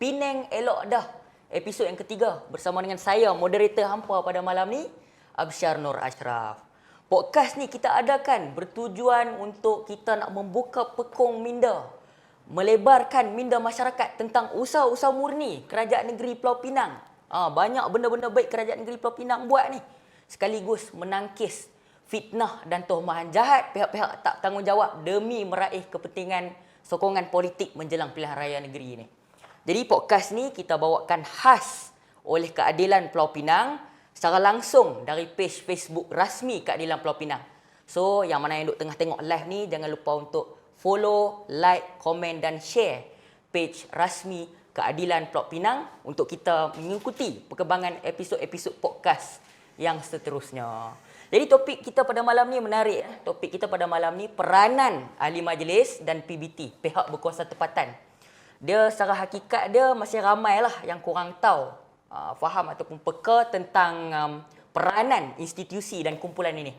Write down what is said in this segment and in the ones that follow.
Penang Elok Dah, episod yang ketiga bersama dengan saya, moderator hampa pada malam ni, Absyar Nur Ashraf. Podcast ni kita adakan bertujuan untuk kita nak membuka pekong minda, melebarkan minda masyarakat tentang usaha-usaha murni Kerajaan Negeri Pulau Pinang. Banyak benda-benda baik Kerajaan Negeri Pulau Pinang buat ni. Sekaligus menangkis fitnah dan tohmahan jahat pihak-pihak tak tanggungjawab demi meraih kepentingan sokongan politik menjelang pilihan raya negeri ni. Jadi podcast ni kita bawakan khas oleh Keadilan Pulau Pinang secara langsung dari page Facebook rasmi Keadilan Pulau Pinang. So yang mana yang duk tengah tengok live ni, jangan lupa untuk follow, like, komen dan share page rasmi Keadilan Pulau Pinang untuk kita mengikuti perkembangan episod-episod podcast yang seterusnya. Jadi topik kita pada malam ni menarik. Topik kita pada malam ni peranan ahli majlis dan PBT, pihak berkuasa tempatan. Dia secara hakikat dia masih ramai lah yang kurang tahu, faham ataupun peka tentang peranan institusi dan kumpulan ini.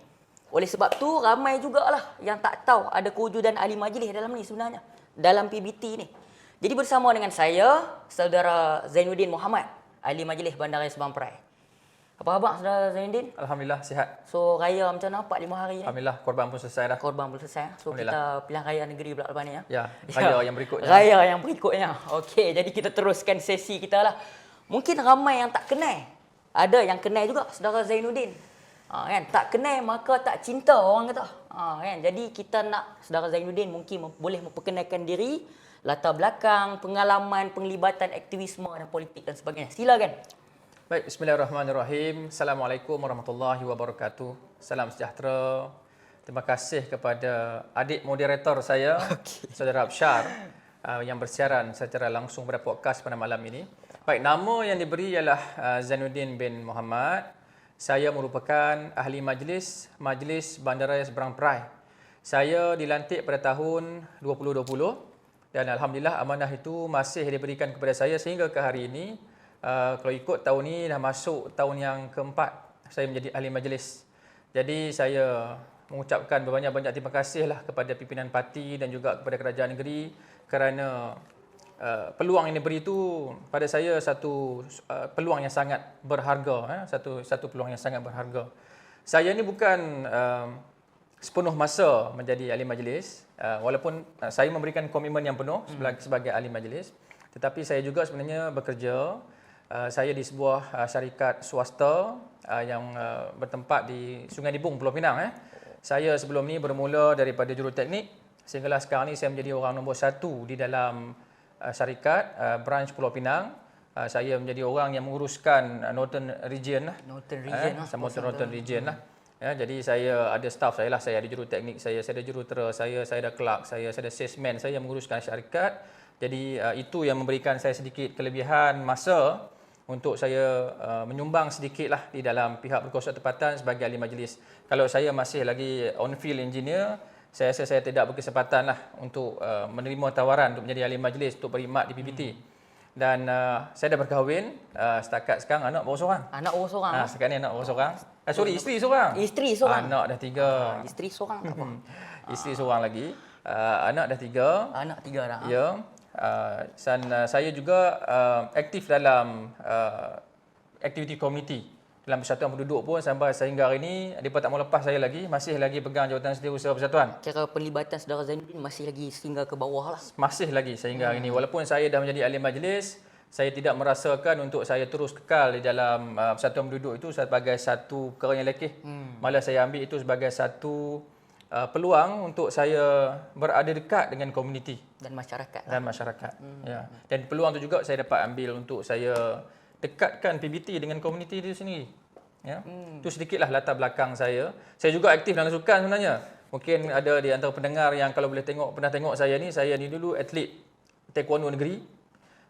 Oleh sebab tu ramai jugalah yang tak tahu ada kewujudan ahli majlis dalam ni sebenarnya, dalam PBT ni. Jadi bersama dengan saya, Saudara Zainuddin Muhammad, ahli majlis Bandaraya Sabang Perai. Apa khabar Saudara Zainuddin? Alhamdulillah sihat. So raya macam mana 4-5 hari ni? Alhamdulillah korban pun selesai dah. Korban belum selesai. So kita pilihan raya negeri pula lepas ni ya. Ya, raya yang berikutnya. Raya yang berikutnya. Okey, jadi kita teruskan sesi kita lah. Mungkin ramai yang tak kenal. Ada yang kenal juga Saudara Zainuddin. Kan tak kenal maka tak cinta orang kata. Kan jadi kita nak Saudara Zainuddin mungkin boleh memperkenalkan diri, latar belakang, pengalaman, penglibatan aktivisme dan politik dan sebagainya. Silakan. Baik, bismillahirrahmanirrahim. Assalamualaikum warahmatullahi wabarakatuh. Salam sejahtera. Terima kasih kepada adik moderator saya, Saudara Absyar, yang bersiaran secara langsung pada podcast pada malam ini. Baik, nama yang diberi ialah Zainuddin bin Muhammad. Saya merupakan ahli majlis Bandaraya Sabang Perai. Saya dilantik pada tahun 2020 dan alhamdulillah amanah itu masih diberikan kepada saya sehingga ke hari ini. Kalau ikut tahun ni dah masuk tahun yang keempat saya menjadi ahli majlis. Jadi saya mengucapkan berbanyak-banyak terima kasih lah kepada pimpinan parti dan juga kepada kerajaan negeri kerana peluang yang diberi itu pada saya satu peluang yang sangat berharga, satu peluang yang sangat berharga. Saya ni bukan sepenuh masa menjadi ahli majlis, walaupun saya memberikan komitmen yang penuh sebagai ahli majlis, tetapi saya juga sebenarnya bekerja. Saya di sebuah syarikat swasta yang bertempat di Sungai Dibung, Pulau Pinang. Saya sebelum ni bermula daripada juruteknik sehinggalah sekarang ni saya menjadi orang nombor 1 di dalam syarikat branch Pulau Pinang. Saya menjadi orang yang menguruskan Northern Region. Northern Region lah. Ya, jadi saya ada staff saya lah, saya ada juruteknik, saya ada jurutera, saya ada clerk, saya ada salesman, saya menguruskan syarikat. Jadi itu yang memberikan saya sedikit kelebihan masa untuk saya menyumbang sedikitlah di dalam pihak berkuasa tempatan sebagai ahli majlis. Kalau saya masih lagi on-field engineer, saya rasa saya tidak berkesempatan lah untuk menerima tawaran untuk menjadi ahli majlis untuk berkhidmat di PBT. Dan saya dah berkahwin, setakat sekarang anak baru seorang. Anak baru seorang? Sekarang ni anak baru seorang. Isteri seorang. Isteri seorang? Anak dah 3. Isteri seorang tak apa. Isteri seorang lagi. Anak dah 3. Anak 3 dah. Ya. Dan saya juga aktif dalam aktiviti komuniti dalam Persatuan Penduduk pun sampai sehingga hari ini mereka tak mau lepas saya lagi, masih lagi pegang jawatan Setiausaha Persatuan. Cara penglibatan Saudara Zainuddin masih lagi sehingga ke bawah lah. Masih lagi sehingga hari ini, walaupun saya dah menjadi ahli majlis, saya tidak merasakan untuk saya terus kekal di dalam Persatuan Penduduk itu sebagai satu perkara yang lekeh. Malah saya ambil itu sebagai satu peluang untuk saya berada dekat dengan komuniti dan masyarakat. Ya. Dan peluang itu juga saya dapat ambil untuk saya dekatkan PBT dengan komuniti itu sendiri. Ya. Itu sedikitlah latar belakang saya. Saya juga aktif dalam sukan sebenarnya. Mungkin ada di antara pendengar yang kalau boleh pernah tengok saya ni dulu atlet taekwondo negeri.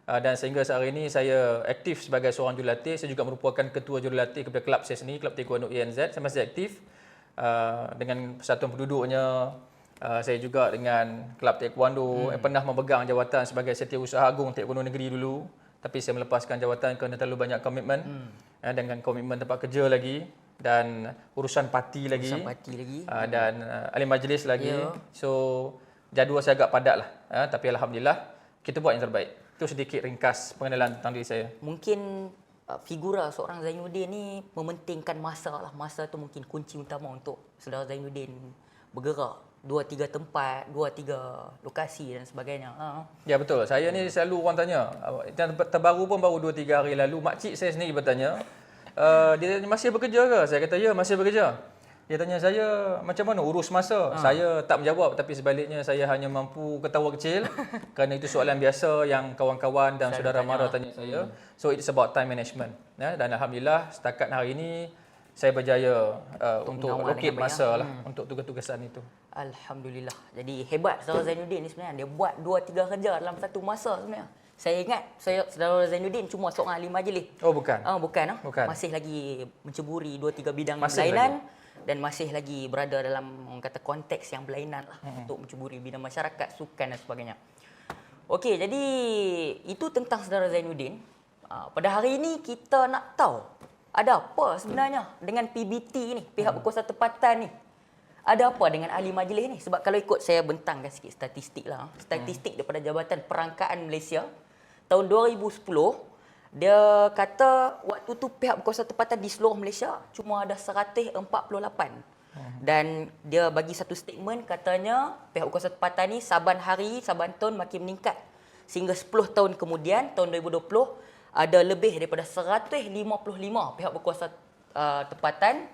Dan sehingga saat ini saya aktif sebagai seorang jurulatih. Saya juga merupakan ketua jurulatih kepada kelab saya sendiri, Kelab Taekwondo ANZ. Saya masih aktif dengan persatuan penduduknya. Saya juga dengan kelab taekwondo pernah memegang jawatan sebagai Setiausaha Agung Taekwondo Negeri dulu, tapi saya melepaskan jawatan kerana terlalu banyak komitmen. Dengan komitmen tempat kerja lagi dan urusan parti lagi, dan ahli majlis lagi. So jadual saya agak padat lah, tapi alhamdulillah kita buat yang terbaik. Itu sedikit ringkas pengenalan tentang diri saya. Mungkin figura seorang Zainuddin ni mementingkan masa lah. Masa tu mungkin kunci utama untuk saudara Zainuddin bergerak. 2-3 tempat, 2-3 lokasi dan sebagainya. Ya betul. Saya ni selalu orang tanya. Yang terbaru pun baru 2-3 hari lalu. Makcik saya sendiri bertanya, dia tanya, masih bekerja ke? Saya kata, ya masih bekerja. Dia tanya saya, macam mana urus masa? Saya tak menjawab, tapi sebaliknya saya hanya mampu ketawa kecil kerana itu soalan biasa yang kawan-kawan dan saudara mara tanya saya. So it's about time management. Dan Alhamdulillah setakat hari ini saya berjaya untuk lokit masa lah untuk tugas-tugasan itu. Alhamdulillah. Jadi hebat saudara Zainuddin ni sebenarnya. Dia buat 2-3 kerja dalam satu masa sebenarnya. Saya ingat saudara Zainuddin cuma seorang ahli majlis. Oh bukan. Bukan. Masih lagi menceburi 2-3 bidang Masih berlainan dan masih lagi berada dalam orang kata konteks yang berlainan lah untuk menceburi bidang masyarakat, sukan dan sebagainya. Okey, jadi itu tentang saudara Zainuddin. Pada hari ini kita nak tahu ada apa sebenarnya dengan PBT ni, pihak berkuasa tempatan ni. Ada apa dengan ahli majlis ni? Sebab kalau ikut saya bentangkan sikit statistik lah. Statistik daripada Jabatan Perangkaan Malaysia tahun 2010, dia kata waktu tu pihak berkuasa tempatan di seluruh Malaysia cuma ada 148. Dan dia bagi satu statement katanya pihak berkuasa tempatan ni saban hari, saban tahun makin meningkat. Sehingga 10 tahun kemudian, tahun 2020, ada lebih daripada 155 pihak berkuasa tempatan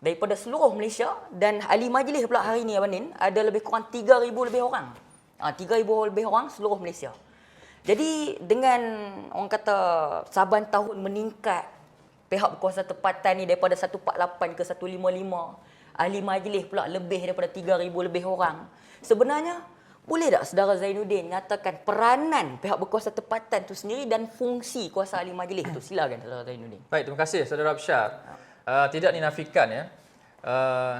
daripada seluruh Malaysia, dan ahli majlis pula hari ni Abang Nin ada lebih kurang 3,000 lebih orang. 3,000 lebih orang seluruh Malaysia. Jadi dengan orang kata saban tahun meningkat pihak berkuasa tempatan ni daripada 148 ke 155, ahli majlis pula lebih daripada 3,000 lebih orang. Sebenarnya boleh tak saudara Zainuddin nyatakan peranan pihak berkuasa tempatan tu sendiri dan fungsi kuasa ahli majlis tu? Silakan saudara Zainuddin. Baik, terima kasih saudara Absyar. Tidak dinafikan ya.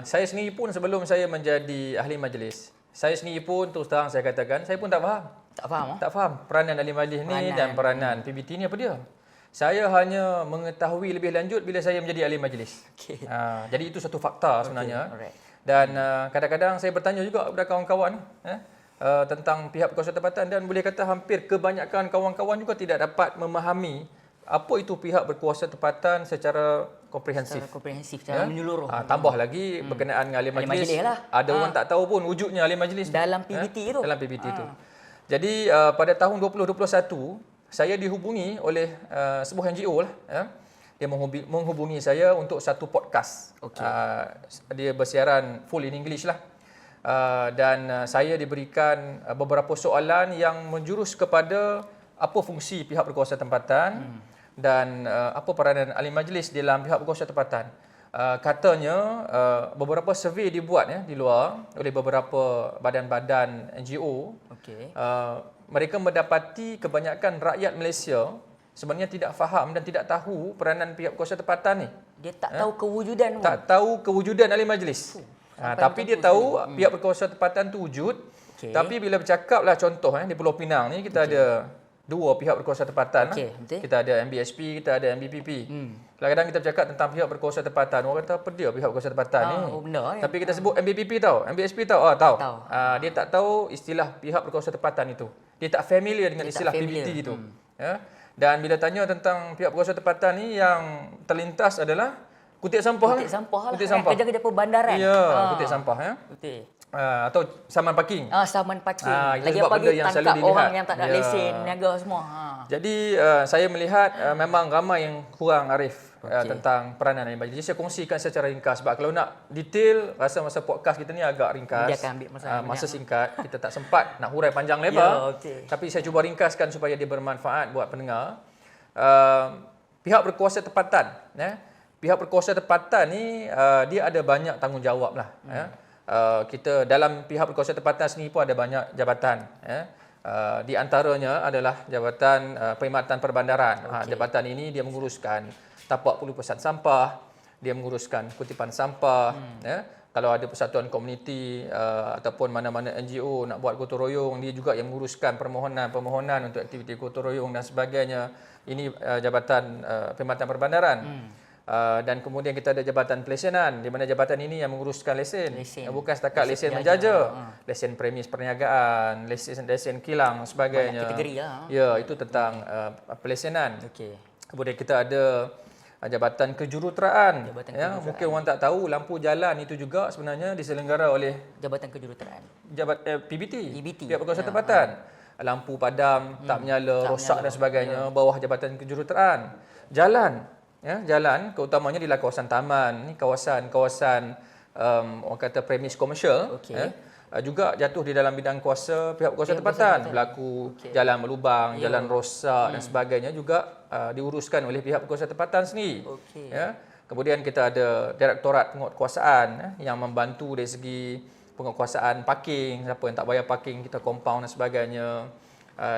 Saya sendiri pun sebelum saya menjadi ahli majlis, saya sendiri pun terus terang saya katakan, saya pun tak faham. Tak faham? Tak faham peranan ahli majlis ni dan peranan PBT ni apa dia. Saya hanya mengetahui lebih lanjut bila saya menjadi ahli majlis. Okay. Jadi itu satu fakta sebenarnya. Alright. Dan kadang-kadang saya bertanya juga kepada kawan-kawan tentang pihak berkuasa tempatan, dan boleh kata hampir kebanyakan kawan-kawan juga tidak dapat memahami apa itu pihak berkuasa tempatan secara komprehensif. Secara komprehensif, secara menyeluruh. Tambah lagi berkenaan dengan ahli majlis lah. ada orang tak tahu pun wujudnya ahli majlis dalam PBT itu. Dalam PBT itu. Jadi pada tahun 2021 saya dihubungi oleh sebuah NGO lah. Dia menghubungi saya untuk satu podcast. Okay. Dia bersiaran full in English lah. Dan saya diberikan beberapa soalan yang menjurus kepada apa fungsi pihak berkuasa tempatan dan apa peranan ahli majlis dalam pihak berkuasa tempatan. Katanya beberapa survey dibuat di luar oleh beberapa badan-badan NGO. Okay. Mereka mendapati kebanyakan rakyat Malaysia sebenarnya tidak faham dan tidak tahu peranan pihak berkuasa tempatan ni. Dia tak tahu kewujudan. Tak tahu kewujudan ahli majlis. Tapi dia tahu pihak berkuasa tempatan tu wujud. Okay. Tapi bila bercakaplah contoh di Pulau Pinang ni kita ada dua pihak berkuasa tempatan. Kita ada MBSP, kita ada MBPP. Kadang-kadang kita bercakap tentang pihak berkuasa tempatan, orang kata apa dia pihak berkuasa tempatan ni? Benar, tapi kita sebut MBPP tahu, MBSP tahu. Tahu. Dia tak tahu istilah pihak berkuasa tempatan itu. Dia tak familiar dengan istilah PBT itu. Dan bila tanya tentang pihak berkuasa tempatan ni, yang terlintas adalah kutip sampah. Kutip sampah. Kerja-kerja perbandaran. Ya, kutip sampah atau saman parking. Saman parking. Lagi apabagi yang tangkap orang yang tak ada lesen, niaga semua. Jadi saya melihat memang ramai yang kurang arif tentang peranan ahli majlis. Saya kongsikan secara ringkas sebab kalau nak detail rasa masa podcast kita ni agak ringkas. Dia akan ambil masa singkat, kita tak sempat nak hurai panjang lebar. Tapi saya cuba ringkaskan supaya dia bermanfaat buat pendengar. Pihak berkuasa tempatan, pihak berkuasa tempatan ni dia ada banyak tanggungjawab lah. Kita dalam pihak berkuasa tempatan sendiri pun ada banyak jabatan. Di antaranya adalah Jabatan Perkhidmatan Perbandaran. Jabatan ini dia menguruskan tapak pelupasan sampah, dia menguruskan kutipan sampah. Kalau ada persatuan komuniti ataupun mana-mana NGO nak buat gotong royong, dia juga yang menguruskan permohonan untuk aktiviti gotong royong dan sebagainya. Ini Jabatan Perkhidmatan Perbandaran. Dan kemudian kita ada jabatan pelesenan, di mana jabatan ini yang menguruskan lesen. Bukan setakat lesen penjaja. menjaja, lesen premis perniagaan, lesen kilang sebagainya. Banyak kategori ya. Ya, itu tentang pelesenan. Okey. Kemudian kita ada jabatan kejuruteraan. Jabatan Ya, mungkin orang tak tahu lampu jalan itu juga sebenarnya diselenggara oleh Jabatan kejuruteraan. PBT, PBT. Pihak Berkuasa Tempatan. Lampu padam, tak menyala, rosak dan sebagainya, bawah jabatan kejuruteraan. Jalan, ya, jalan keutamanya di kawasan taman, ni kawasan orang kata premis komersial, Okey. juga jatuh di dalam bidang kuasa pihak berkuasa tempatan. Berlaku jalan berlubang, jalan rosak dan sebagainya juga diuruskan oleh pihak berkuasa tempatan sendiri. Okey. Ya. Kemudian kita ada Direktorat Penguatkuasaan yang membantu dari segi penguatkuasaan parking, siapa yang tak bayar parking kita compound dan sebagainya.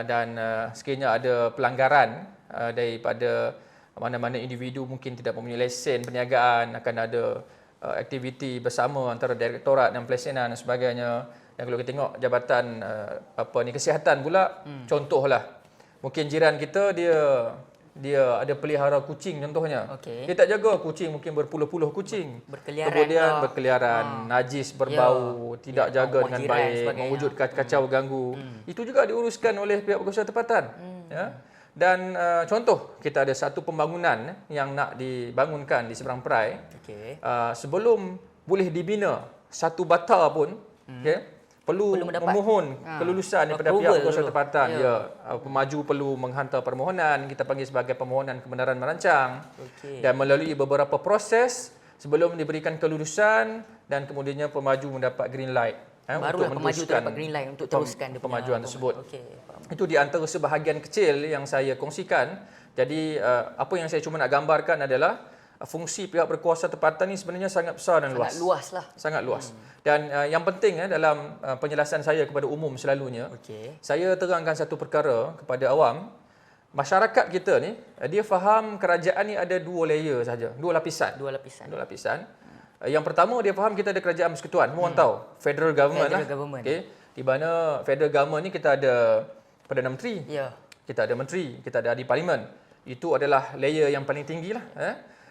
Dan sekiranya ada pelanggaran daripada mana-mana individu mungkin tidak mempunyai lesen perniagaan, akan ada aktiviti bersama antara direktorat dan pelesenan dan sebagainya. Dan kalau kita tengok jabatan kesihatan pula, contohlah mungkin jiran kita dia ada pelihara kucing contohnya. Okey. Dia tak jaga kucing, mungkin berpuluh-puluh kucing. Berkeliaran Kemudian lah. berkeliaran, najis, berbau, tidak jaga rumah dengan jiran baik, sebagainya. mewujudkan kacau ganggu. Itu juga diuruskan oleh pihak berkuasa tempatan. Ya. Dan contoh, kita ada satu pembangunan yang nak dibangunkan di seberang perai. Okey. Sebelum boleh dibina satu bata pun, okay, perlu mendapat memohon kelulusan daripada pihak approval berkuasa dulu. tempatan. Ya, pemaju perlu menghantar permohonan, kita panggil sebagai permohonan kebenaran merancang. Okey. Dan melalui beberapa proses sebelum diberikan kelulusan dan kemudiannya pemaju mendapat green light. Barulah untuk pemaju tu meneruskan dapat green light untuk teruskan dia punya pemajuan tersebut. Okey, faham. Itu di antara sebahagian kecil yang saya kongsikan. Jadi apa yang saya cuma nak gambarkan adalah fungsi pihak berkuasa tempatan ini sebenarnya sangat besar dan luas. Sangat luas lah. Sangat luas. Dan yang penting dalam penjelasan saya kepada umum selalunya, Okey. saya terangkan satu perkara kepada awam. Masyarakat kita ni, dia faham kerajaan ni ada dua layer saja, dua lapisan. Dua lapisan. Dua lapisan. Yang pertama dia faham kita ada kerajaan persekutuan. Semua orang tahu, federal government Federal lah. government. Okey. Di mana federal government ni kita ada Perdana Menteri, Ya. kita ada menteri, kita ada ahli parlimen. Itu adalah layer yang paling tinggi lah.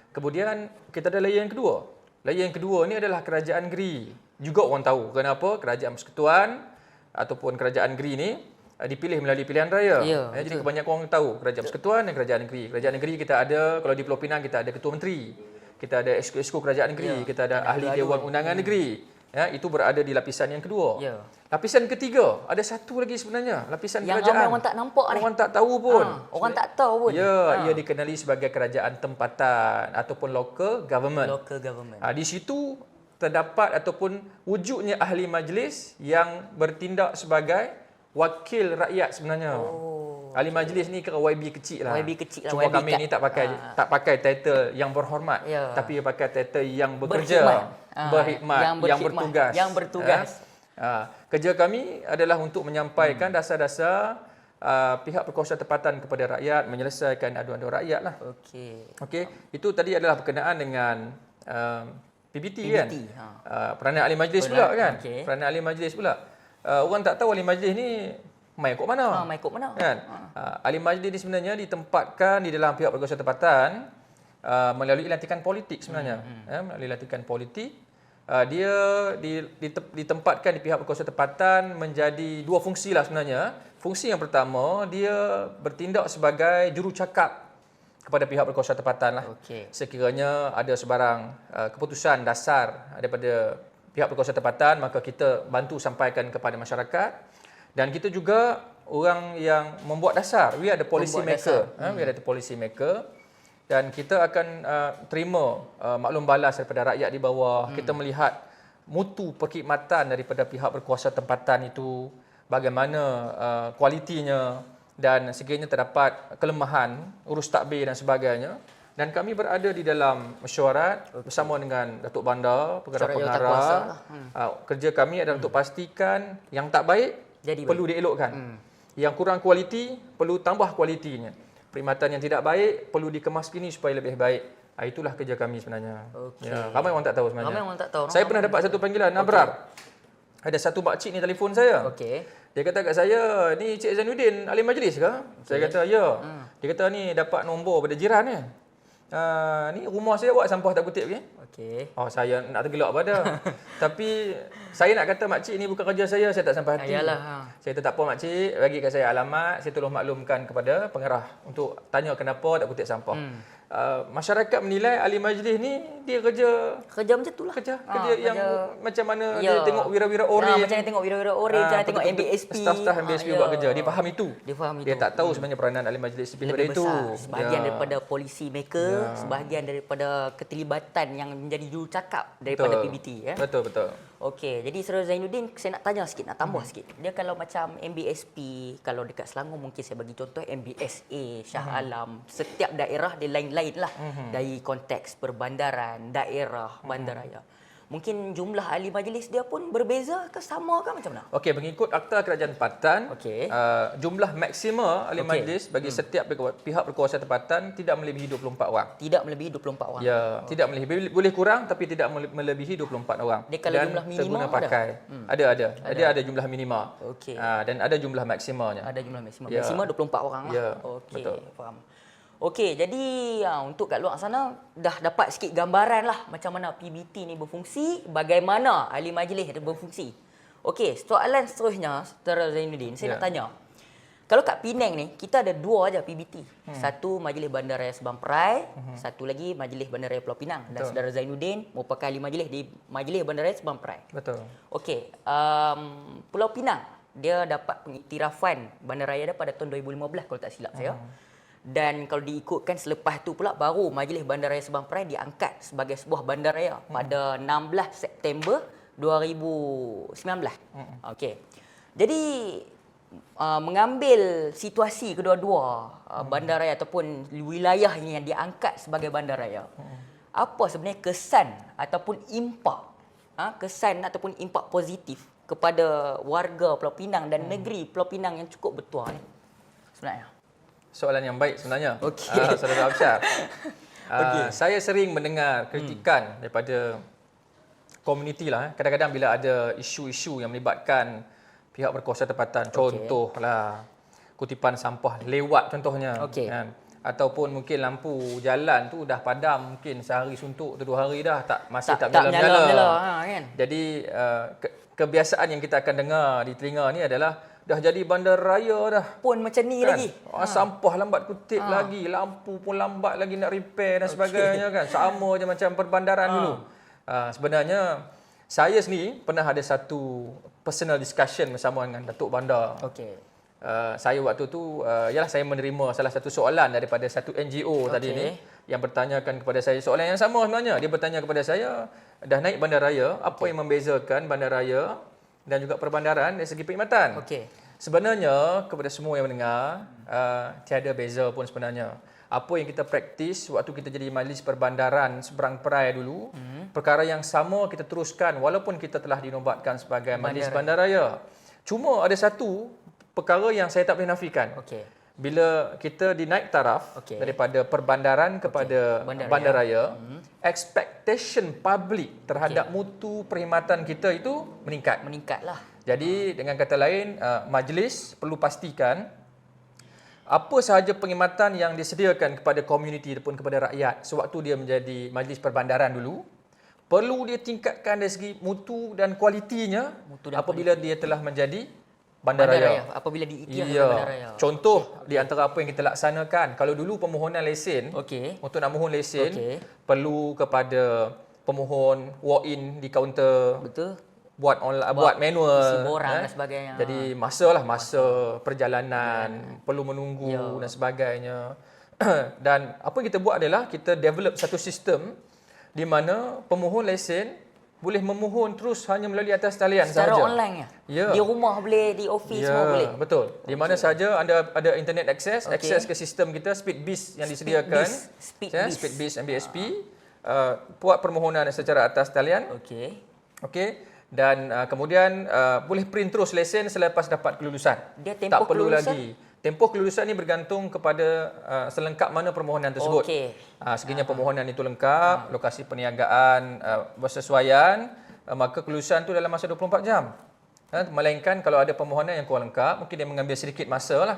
Kemudian kita ada layer yang kedua. Layer yang kedua ni adalah kerajaan negeri. Juga orang tahu kenapa kerajaan persekutuan ataupun kerajaan negeri ni dipilih melalui pilihan raya. Ya, Jadi kebanyakan orang tahu kerajaan persekutuan dan kerajaan negeri. Kerajaan negeri kita ada, kalau di Pulau Pinang kita ada ketua menteri. Kita ada exco kerajaan negeri, kita ada ahli dewan undangan negeri. Ya, itu berada di lapisan yang kedua. Ya. Lapisan ketiga, ada satu lagi sebenarnya, lapisan Yang kerajaan. ramai orang tak nampak ni. Orang tak tahu pun. Orang tak tahu pun. Ya, ia dikenali sebagai kerajaan tempatan ataupun local government. Local government. Di situ terdapat ataupun wujudnya ahli majlis yang bertindak sebagai wakil rakyat sebenarnya. Ahli majlis ni kira YB kecil lah. YB kecil lah, Cuma YB kami ni tak pakai title yang berhormat, Ya. tapi pakai title yang bekerja, berkhidmat, yang bertugas. Yang bertugas. Kerja kami adalah untuk menyampaikan dasar-dasar pihak berkuasa tempatan kepada rakyat, menyelesaikan aduan-aduan rakyat lah. Okey. Okey, itu tadi adalah berkenaan dengan PBT kan. Peranan ahli majlis pula kan. okey. Peranan ahli majlis pula. Orang tak tahu ahli majlis ni mai kok mana. Mai kod mana? Kan? Ahli majlis ni sebenarnya ditempatkan di dalam pihak berkuasa tempatan melalui lantikan politik sebenarnya. Melalui lantikan politik. Dia ditempatkan di pihak berkuasa tempatan menjadi dua fungsi lah sebenarnya. Fungsi yang pertama, dia bertindak sebagai jurucakap kepada pihak berkuasa tempatan lah. Okey. Sekiranya ada sebarang keputusan dasar daripada pihak berkuasa tempatan, maka kita bantu sampaikan kepada masyarakat. Dan kita juga orang yang membuat dasar. We are the policy maker. We are the policy maker. Dan kita akan terima maklum balas daripada rakyat di bawah. Kita melihat mutu perkhidmatan daripada pihak berkuasa tempatan itu, bagaimana kualitinya, dan sekiranya terdapat kelemahan, urus takbir dan sebagainya. Dan kami berada di dalam mesyuarat bersama dengan Datuk Bandar, pengarah pengarah. Kerja kami adalah untuk pastikan yang tak baik perlu dielokkan. Yang kurang kualiti perlu tambah kualitinya. Perkhidmatan yang tidak baik perlu dikemas kini supaya lebih baik. Itulah kerja kami sebenarnya. Ya, ramai orang tak tahu sebenarnya. Ramai orang tak tahu. Saya pernah dapat satu panggilan, Abrar. Ada satu makcik ni telefon saya. Okey. Dia kata kat saya, ni Cik Zainuddin ahli majlis ke? Saya kata, ya. Dia kata ni dapat nombor pada jiran ni. Ni rumah saya buat sampah tak kutip ke? Okey. Oh, saya nak tergelak pada. Tapi saya nak kata makcik ni bukan kerja saya tak sampai hati. Ayalah. Saya tetap pun makcik bagi kat saya alamat, saya tolong maklumkan kepada pengarah untuk tanya kenapa tak kutip sampah. Masyarakat menilai ahli majlis ni dia kerja Kerja macam tu lah. kerja yang macam mana Ya. dia tengok wira-wira oren. Macam dia tengok wira-wira oren, macam dia tengok MBSP. Staff-staff MBSP buat kerja. Dia faham itu. Dia faham itu. Dia tak tahu sebenarnya peranan ahli majlis lebih daripada Lebih itu. besar. Sebahagian Ya. daripada policy maker, sebahagian daripada keterlibatan yang menjadi jurucakap daripada Betul. PBT. Ya? Betul. Okey, jadi Saudara Zainuddin, saya nak tanya sikit, nak tambah sikit. Dia kalau macam MBSP, kalau dekat Selangor mungkin saya bagi contoh MBSA, Shah Alam, setiap daerah dia lain-lain lah. Dari konteks perbandaran, daerah, bandaraya. Mungkin jumlah ahli majlis dia pun berbeza ke sama ke macam mana? Okey, mengikut Akta Kerajaan Tempatan, Okey. Jumlah maksima ahli Okey. majlis bagi setiap pihak berkuasa tempatan tidak melebihi 24 orang. Tidak melebihi 24 orang. Ya, tidak melebihi. Boleh kurang tapi tidak melebihi 24 orang. Dia kalau dan jumlah minima terguna ada? pakai. Ada jumlah minima. Okey. Dan ada jumlah maksimanya. Ada jumlah maksimum. Ya. Maksimum 24 orang lah. Ya, Okey, betul. faham. Okey, jadi untuk kat luar sana dah dapat sikit gambaran lah macam mana PBT ni berfungsi, bagaimana ahli majlis dia berfungsi. Okey, soalan seterusnya, Saudara Zainuddin, saya nak tanya. Kalau kat Penang ni, kita ada dua aja PBT. Satu Majlis Bandaraya Sebang Perai, satu lagi Majlis Bandaraya Pulau Pinang. Dan Betul. Saudara Zainuddin merupakan ahli majlis di Majlis Bandaraya Sebang Perai. Betul. Okey, Pulau Pinang dia dapat pengiktirafan bandaraya dia pada tahun 2015 kalau tak silap saya. Dan kalau diikutkan selepas tu pula baru Majlis Bandaraya Sebang Perai diangkat sebagai sebuah bandaraya pada 16 September 2019. Okey. Jadi mengambil situasi kedua-dua bandaraya ataupun wilayah yang diangkat sebagai bandaraya. Apa sebenarnya kesan ataupun impak kesan ataupun impak positif kepada warga Pulau Pinang dan negeri Pulau Pinang yang cukup bertuah ni sebenarnya? Soalan yang baik sebenarnya. Okey. Saudara Absyar. Saya sering mendengar kritikan daripada komuniti lah. Kadang-kadang bila ada isu-isu yang melibatkan pihak berkuasa tempatan, contohlah kutipan sampah lewat contohnya. Okey. Kan? Ataupun mungkin lampu jalan tu dah padam mungkin sehari suntuk tu 2 hari dah masih tak menyala-menyala. Kan? Jadi kebiasaan yang kita akan dengar di telinga ni adalah dah jadi bandaraya dah. Pun macam ni Kan? lagi. Sampah lambat kutip lagi, lampu pun lambat lagi nak repair dan sebagainya kan. Sama je macam perbandaran dulu. Sebenarnya saya sendiri pernah ada satu personal discussion bersama dengan Datuk Bandar. Okey. Saya waktu tu ialah saya menerima salah satu soalan daripada satu NGO tadi ni yang bertanyakan kepada saya soalan yang sama sebenarnya. Dia bertanya kepada saya, dah naik bandaraya, apa yang membezakan bandaraya dan juga perbandaran dari segi perkhidmatan? Okey. Sebenarnya kepada semua yang mendengar, tiada beza pun sebenarnya. Apa yang kita praktis waktu kita jadi majlis perbandaran Seberang Perai dulu, perkara yang sama kita teruskan walaupun kita telah dinobatkan sebagai majlis bandaraya. Cuma ada satu perkara yang saya tak boleh nafikan. Okey. Bila kita dinaik taraf daripada perbandaran kepada bandaraya, expectation public terhadap mutu perkhidmatan kita itu meningkat. Meningkatlah. Jadi dengan kata lain, majlis perlu pastikan apa sahaja perkhidmatan yang disediakan kepada komuniti ataupun kepada rakyat sewaktu dia menjadi majlis perbandaran dulu, perlu dia tingkatkan dari segi mutu dan kualitinya apabila dia telah menjadi bandaraya. Apabila diiktirafkan Ya. bandaraya. Contoh di antara apa yang kita laksanakan, kalau dulu permohonan lesen, untuk nak mohon lesen, perlu kepada pemohon walk-in di kaunter, Betul. buat manual, isi borang dan sebagainya. Jadi masa perjalanan, perlu menunggu dan sebagainya. Dan apa yang kita buat adalah kita develop satu sistem di mana pemohon lesen boleh memohon terus hanya melalui atas talian sahaja. Secara online Ya. Di rumah boleh, di office semua boleh. Betul. Di mana saja anda ada internet access ke sistem kita SpeedBiz yang disediakan. SpeedBiz MBSP. Buat permohonan secara atas talian. Okey. Dan kemudian boleh print terus lesen selepas dapat kelulusan. Dia tempoh tak perlu kelulusan? lagi. Tempoh kelulusan ni bergantung kepada selengkap mana permohonan tersebut. Sekiranya permohonan itu lengkap, lokasi perniagaan bersesuaian, maka kelulusan tu dalam masa 24 jam. Melainkan kalau ada permohonan yang kurang lengkap, mungkin dia mengambil sedikit masa lah.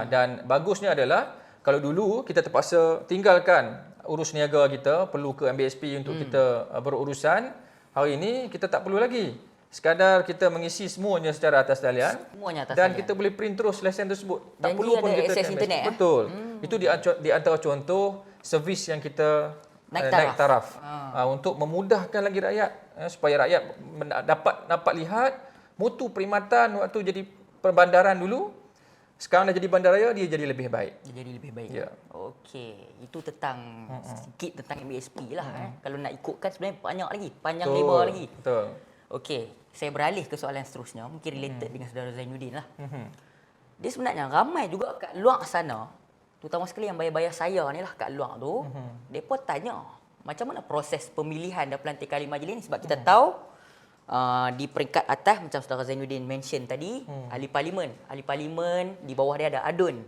Dan bagusnya adalah kalau dulu kita terpaksa tinggalkan urus niaga kita perlu ke MBSP untuk kita berurusan, hari ini kita tak perlu lagi. Sekadar kita mengisi semuanya secara atas talian Semuanya atas dan talian. kita boleh print terus lesen tersebut. Tak Dan perlu dia pun ada kita akses ke MBSP. internet, Betul. Itu di antara contoh servis yang kita naik taraf. Untuk memudahkan lagi rakyat, supaya rakyat dapat lihat mutu perkhidmatan waktu jadi perbandaran dulu. Sekarang dah jadi bandaraya, dia jadi lebih baik. Dia jadi lebih baik. Ya. Okey, itu sedikit tentang MBSP lah. Kalau nak ikutkan sebenarnya banyak lagi, panjang Betul. lebar lagi. Betul. Okey, saya beralih ke soalan seterusnya, mungkin related dengan saudara Zainuddin lah. Dia sebenarnya ramai juga kat luar sana, terutama sekali yang bayar-bayar saya ni lah kat luar tu, mereka tanya macam mana proses pemilihan dan pelantikan ahli majlis ni, sebab kita tahu di peringkat atas macam saudara Zainuddin mention tadi, ahli parlimen di bawah dia ada adun.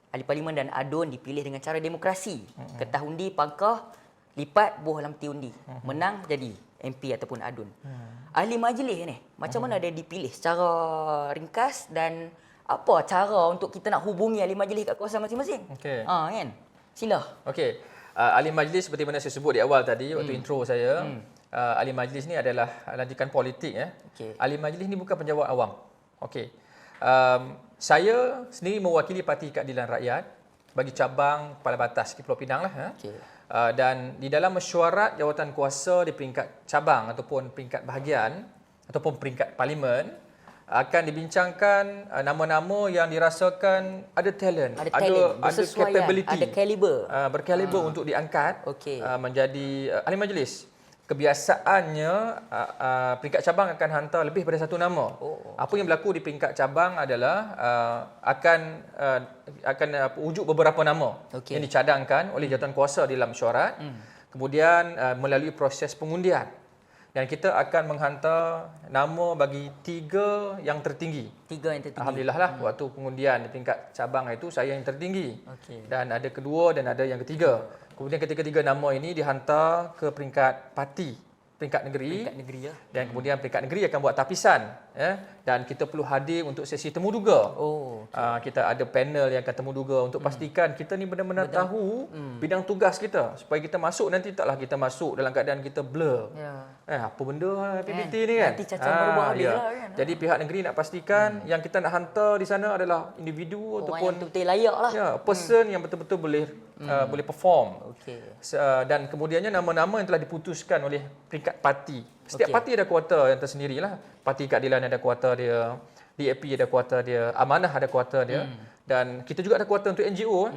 Ahli parlimen dan adun dipilih dengan cara demokrasi. Kertas undi, pangkah, lipat, buah dalam peti undi. Menang jadi MP ataupun adun. Ahli majlis ni macam mana dia dipilih secara ringkas dan apa cara untuk kita nak hubungi ahli majlis kat kawasan masing-masing? Okey. Kan? Sila. Okey. Ahli majlis seperti mana saya sebut di awal tadi waktu intro saya, ahli majlis ni adalah lantikan politik ya. Okey. Ahli majlis ni bukan penjawat awam. Okey. Saya sendiri mewakili Parti Keadilan Rakyat bagi cabang Kepala Batas di Pulau Pinang lah. Okey. Dan di dalam mesyuarat jawatan kuasa di peringkat cabang ataupun peringkat bahagian ataupun peringkat parlimen, akan dibincangkan nama-nama yang dirasakan ada talent, ada capability, ada kaliber. berkaliber untuk diangkat Okey. menjadi ahli majlis. Kebiasaannya peringkat cabang akan hantar lebih pada satu nama. Apa yang berlaku di peringkat cabang adalah akan ujuk beberapa nama yang dicadangkan oleh jawatan kuasa di dalam mesyuarat. Kemudian melalui proses pengundian. Dan kita akan menghantar nama bagi 3 yang tertinggi. 3 yang tertinggi. Alhamdulillah lah waktu pengundian di peringkat cabang itu saya yang tertinggi. Okey. Dan ada kedua dan ada yang ketiga. Kemudian ketiga-tiga nama ini dihantar ke peringkat parti, peringkat negeri. Peringkat negeri ya. Dan kemudian peringkat negeri akan buat tapisan. Dan kita perlu hadir untuk sesi temu duga. Kita ada panel yang akan temu duga untuk pastikan kita ni benar-benar tahu bidang tugas kita. Supaya kita masuk nanti taklah kita masuk dalam keadaan kita blur. Apa benda PPT ni kan? Nanti cacah berubah habis lah kan. Jadi pihak negeri nak pastikan yang kita nak hantar di sana adalah individu Orang ataupun yang betul-betul layak lah. person yang betul-betul boleh perform. Okey. Dan kemudiannya nama-nama yang telah diputuskan oleh peringkat parti. Setiap parti ada kuota yang tersendirilah. Parti Keadilan ada kuota dia, DAP ada kuota dia, Amanah ada kuota dia. Dan kita juga ada kuota untuk NGO.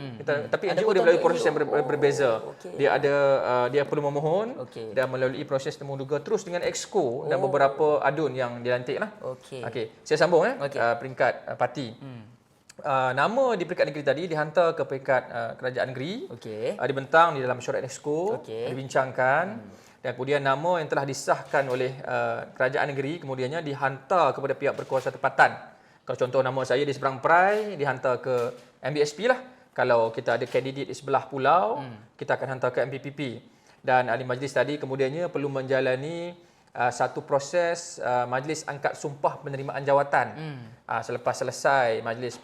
Tapi Ada NGO kuota dia melalui untuk proses yang berbeza. Dia ada dia perlu memohon dan melalui proses temu duga terus dengan exco dan beberapa adun yang dilantik lah. Okey. Saya sambung peringkat parti. Nama di peringkat negeri tadi dihantar ke peringkat kerajaan negeri. Dibentang di dalam mesyuarat exco, dibincangkan. Dan kemudian nama yang telah disahkan oleh kerajaan negeri kemudiannya dihantar kepada pihak berkuasa tempatan. Kalau contoh nama saya di seberang perai dihantar ke MBSP lah. Kalau kita ada kandidat di sebelah pulau, kita akan hantar ke MPPP. Dan ahli majlis tadi kemudiannya perlu menjalani satu proses majlis angkat sumpah penerimaan jawatan. Selepas selesai majlis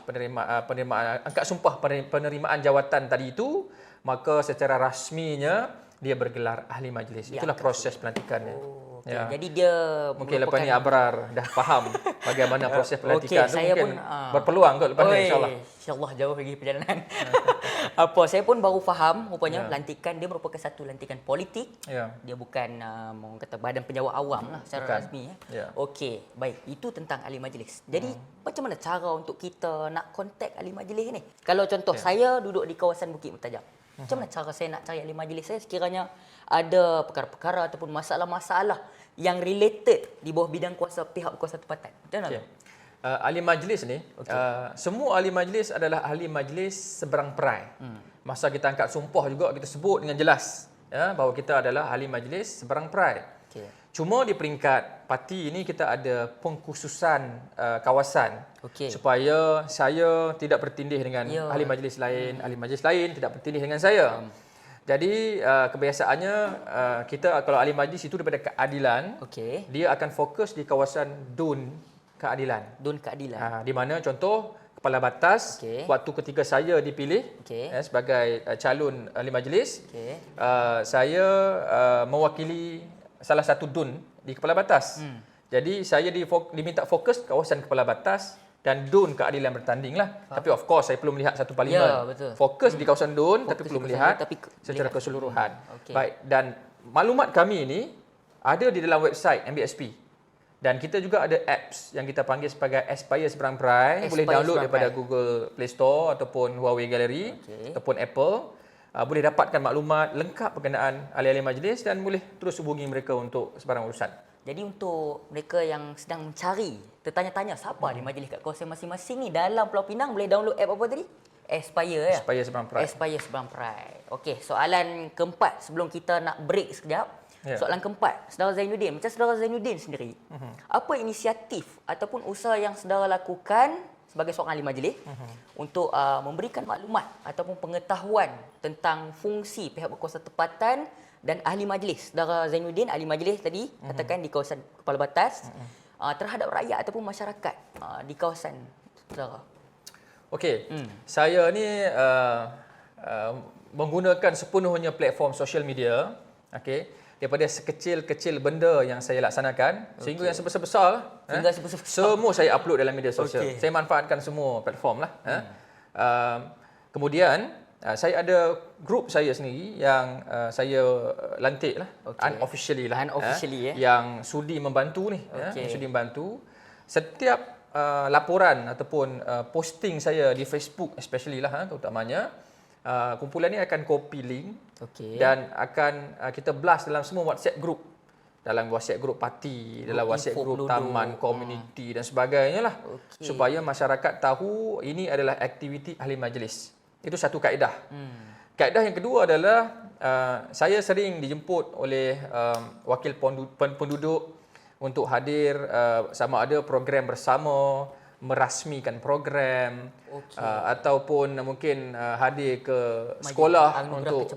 penerimaan angkat sumpah penerimaan jawatan tadi itu, maka secara rasminya dia bergelar ahli majlis. Itulah proses pelantikannya. Jadi dia mungkin lepas ni Abrar dah faham bagaimana proses pelantikan. Saya mungkin pun berpeluang kot lepas ni insya-Allah. InsyaAllah jauh lagi perjalanan. Saya pun baru faham rupanya pelantikan dia merupakan satu lantikan politik. Dia bukan orang kata badan penjawat awam lah secara rasmi. Okey, baik. Itu tentang ahli majlis. Jadi macam mana cara untuk kita nak kontak ahli majlis ni? Kalau contoh saya duduk di kawasan Bukit Mertajam. Macam mana cara saya nak cari ahli majlis saya sekiranya ada perkara-perkara ataupun masalah-masalah yang related di bawah bidang kuasa pihak berkuasa tempatan? Macam mana? Ahli majlis ni, semua ahli majlis adalah ahli majlis seberang perai. Masa kita angkat sumpah juga kita sebut dengan jelas bahawa kita adalah ahli majlis seberang perai. Cuma di peringkat parti ini kita ada pengkhususan kawasan supaya saya tidak bertindih dengan ahli majlis lain, ahli majlis lain tidak bertindih dengan saya. Jadi kebiasaannya kita kalau ahli majlis itu daripada keadilan, dia akan fokus di kawasan DUN keadilan. DUN keadilan. Di mana contoh kepala batas waktu ketika saya dipilih sebagai calon ahli majlis. Saya mewakili salah satu DUN di kepala batas. Jadi saya diminta fokus kawasan kepala batas dan DUN keadilan bertanding lah. Tapi of course saya perlu melihat satu parlimen. Ya, betul. Fokus di kawasan DUN tapi perlu melihat secara keseluruhan. Baik, dan maklumat kami ini ada di dalam website MBSP. Dan kita juga ada apps yang kita panggil sebagai Aspire Seberang Perai. Boleh download daripada Google Play Store ataupun Huawei Gallery ataupun Apple. Boleh dapatkan maklumat lengkap berkenaan ahli-ahli majlis dan boleh terus hubungi mereka untuk sebarang urusan. Jadi untuk mereka yang sedang mencari, tertanya-tanya siapa ahli majlis kat kawasan masing-masing ni dalam Pulau Pinang, boleh download app apa tadi? Aspire ya? Aspire Seberang Perai. Aspire Seberang Perai. Okey, soalan keempat sebelum kita nak break sekejap. Soalan keempat, Saudara Zainuddin. Macam Saudara Zainuddin sendiri, apa inisiatif ataupun usaha yang saudara lakukan sebagai seorang ahli majlis untuk memberikan maklumat ataupun pengetahuan tentang fungsi pihak berkuasa tempatan dan ahli majlis? Saudara Zainuddin, ahli majlis tadi, katakan di kawasan kepala batas, terhadap rakyat ataupun masyarakat di kawasan saudara. Okey, saya ni menggunakan sepenuhnya platform social media. Okey, daripada sekecil-kecil benda yang saya laksanakan sehingga yang sebesar-besar semua saya upload dalam media sosial. Saya manfaatkan semua platform lah. Kemudian saya ada grup saya sendiri yang saya lantik lah, unofficially lah, yang sudi membantu ni, yang sudi membantu. Setiap laporan ataupun posting saya di Facebook especially lah, terutamanya kumpulan ni akan copy link dan akan kita blast dalam semua WhatsApp group. Dalam WhatsApp group parti, dalam WhatsApp group taman, community dan sebagainya lah. Supaya masyarakat tahu ini adalah aktiviti ahli majlis. Itu satu kaedah. Kaedah yang kedua adalah saya sering dijemput oleh wakil penduduk untuk hadir sama ada program bersama, merasmikan program ataupun mungkin hadir ke sekolah untuk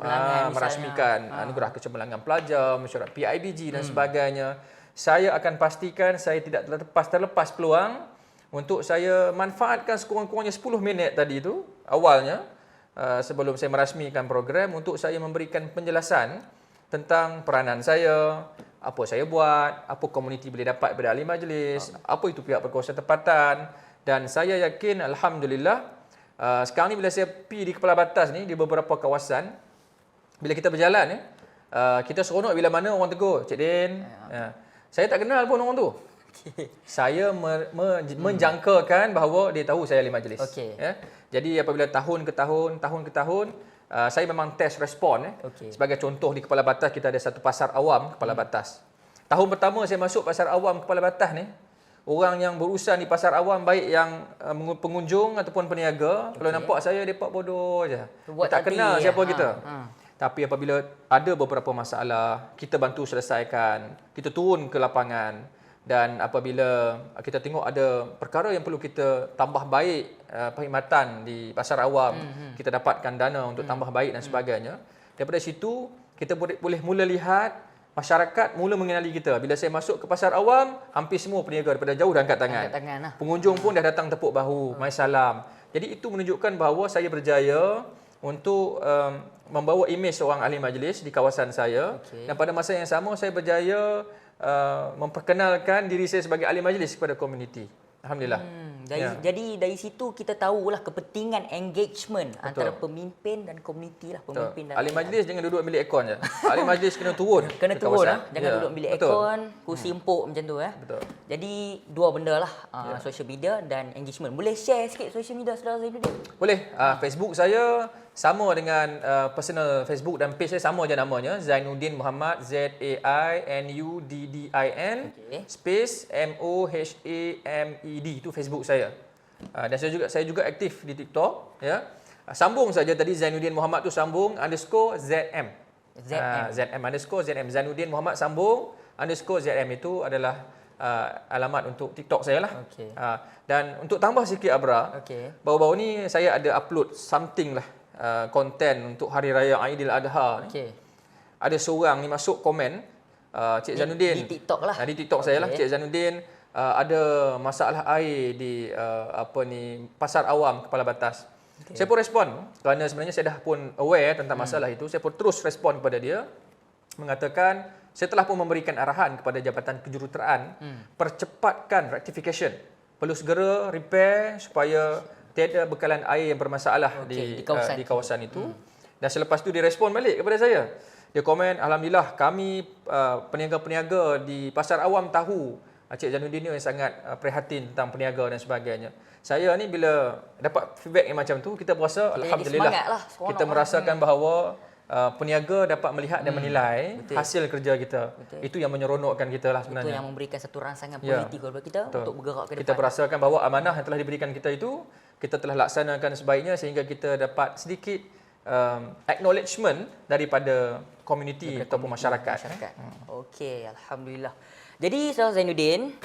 merasmikan anugerah kecemerlangan pelajar, mesyuarat PIBG dan sebagainya. Saya akan pastikan saya tidak terlepas peluang untuk saya manfaatkan sekurang-kurangnya 10 minit tadi itu awalnya sebelum saya merasmikan program untuk saya memberikan penjelasan tentang peranan saya, apa saya buat, apa komuniti boleh dapat daripada ahli majlis, apa itu pihak berkuasa tempatan. Dan saya yakin alhamdulillah sekarang ni bila saya pergi di kepala batas ni di beberapa kawasan, bila kita berjalan kita seronok bila mana orang tegur, Cik Din. Saya tak kenal pun orang tu. Saya menjangkakan bahawa dia tahu saya ahli majlis. Jadi apabila tahun ke tahun saya memang test respon. Sebagai contoh di kepala batas kita ada satu pasar awam kepala batas. Tahun pertama saya masuk pasar awam kepala batas ni, orang yang berurusan di pasar awam baik yang pengunjung ataupun peniaga, kalau nampak saya depa bodoh aja. Tak kenal siapa kita. Tapi apabila ada beberapa masalah, kita bantu selesaikan, kita turun ke lapangan. Dan apabila kita tengok ada perkara yang perlu kita tambah baik perkhidmatan di pasar awam, kita dapatkan dana untuk tambah baik dan sebagainya. Daripada situ kita boleh mula lihat masyarakat mula mengenali kita. Bila saya masuk ke pasar awam, hampir semua peniaga daripada jauh dah angkat tangan. Pengunjung pun dah datang tepuk bahu, mai salam. Jadi itu menunjukkan bahawa saya berjaya untuk membawa imej seorang ahli majlis di kawasan saya. Dan pada masa yang sama saya berjaya memperkenalkan diri saya sebagai ahli majlis kepada komuniti. Alhamdulillah. Jadi dari situ kita tahulah kepentingan engagement antara pemimpin dan komuniti lah. Pemimpin dan ahli majlis jangan duduk bilik aircon je. Ahli majlis kena turun. Kena turun lah. Jangan duduk bilik aircon, kursi empuk macam tu. Jadi dua benda lah, social media dan engagement. Boleh share sikit social media Saudara Zainuddin? Boleh. Facebook saya sama dengan personal Facebook dan page saya sama je namanya, Zainuddin Muhammad, ZAINUDDIN space MOHAMED, itu Facebook saya. Dan saya juga aktif di TikTok, ya. Sambung saja tadi Zainuddin Muhammad tu sambung _ZM. ZM Zainuddin Muhammad sambung _ZM itu adalah alamat untuk TikTok saya lah. Dan untuk tambah sikit Abra, baru-baru ni saya ada upload something lah, konten untuk Hari Raya Aidil Adha ni. Ada seorang ni masuk komen, Cik Zainuddin di TikTok lah. Di TikTok saya lah, Cik Zainuddin, ada masalah air di pasar awam Kepala Batas. Saya pun respon kerana sebenarnya saya dah pun aware tentang masalah itu. Saya pun terus respon kepada dia mengatakan saya telah pun memberikan arahan kepada Jabatan Kejuruteraan percepatkan rectification. Perlu segera repair supaya tiada bekalan air yang bermasalah di kawasan itu. Dan selepas itu dia respon balik kepada saya. Dia komen, alhamdulillah kami peniaga-peniaga di pasar awam tahu Encik Zainuddin yang sangat prihatin tentang peniaga dan sebagainya. Saya ni bila dapat feedback yang macam tu, kita berasa alhamdulillah kita merasakan bahawa peniaga dapat melihat dan menilai hasil kerja kita. Itu yang menyeronokkan kita lah sebenarnya. Itu yang memberikan satu rangsangan politik kepada kita untuk bergerak ke depan. Kita merasakan bahawa amanah yang telah diberikan kita itu, kita telah laksanakan sebaiknya sehingga kita dapat sedikit acknowledgement daripada komuniti ataupun masyarakat. Okey, alhamdulillah. Jadi Saudara Zainuddin,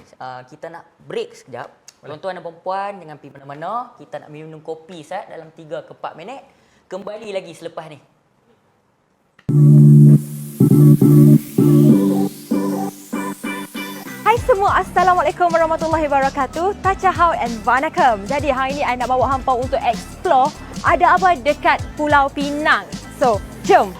kita nak break sekejap. Tuan-tuan dan puan jangan pergi mana-mana. Kita nak minum kopi dalam 3 ke 4 minit. Kembali lagi selepas ni. Hai semua, Assalamualaikum warahmatullahi wabarakatuh. Tachahau and Vanakkam. Jadi hari ini saya nak bawa hampa untuk explore ada apa dekat Pulau Pinang. So, jom.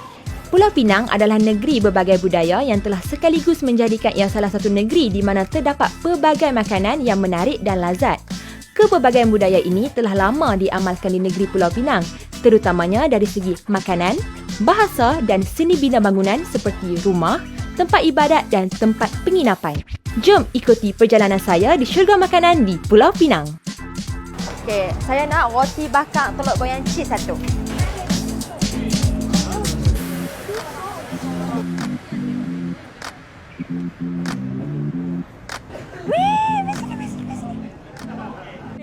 Pulau Pinang adalah negeri berbagai budaya yang telah sekaligus menjadikan ia salah satu negeri di mana terdapat pelbagai makanan yang menarik dan lazat. Kepelbagaian budaya ini telah lama diamalkan di negeri Pulau Pinang, terutamanya dari segi makanan, bahasa dan seni bina bangunan seperti rumah, tempat ibadat dan tempat penginapan. Jom ikuti perjalanan saya di syurga makanan di Pulau Pinang. Okey, saya nak roti bakar telur goyang cheese satu.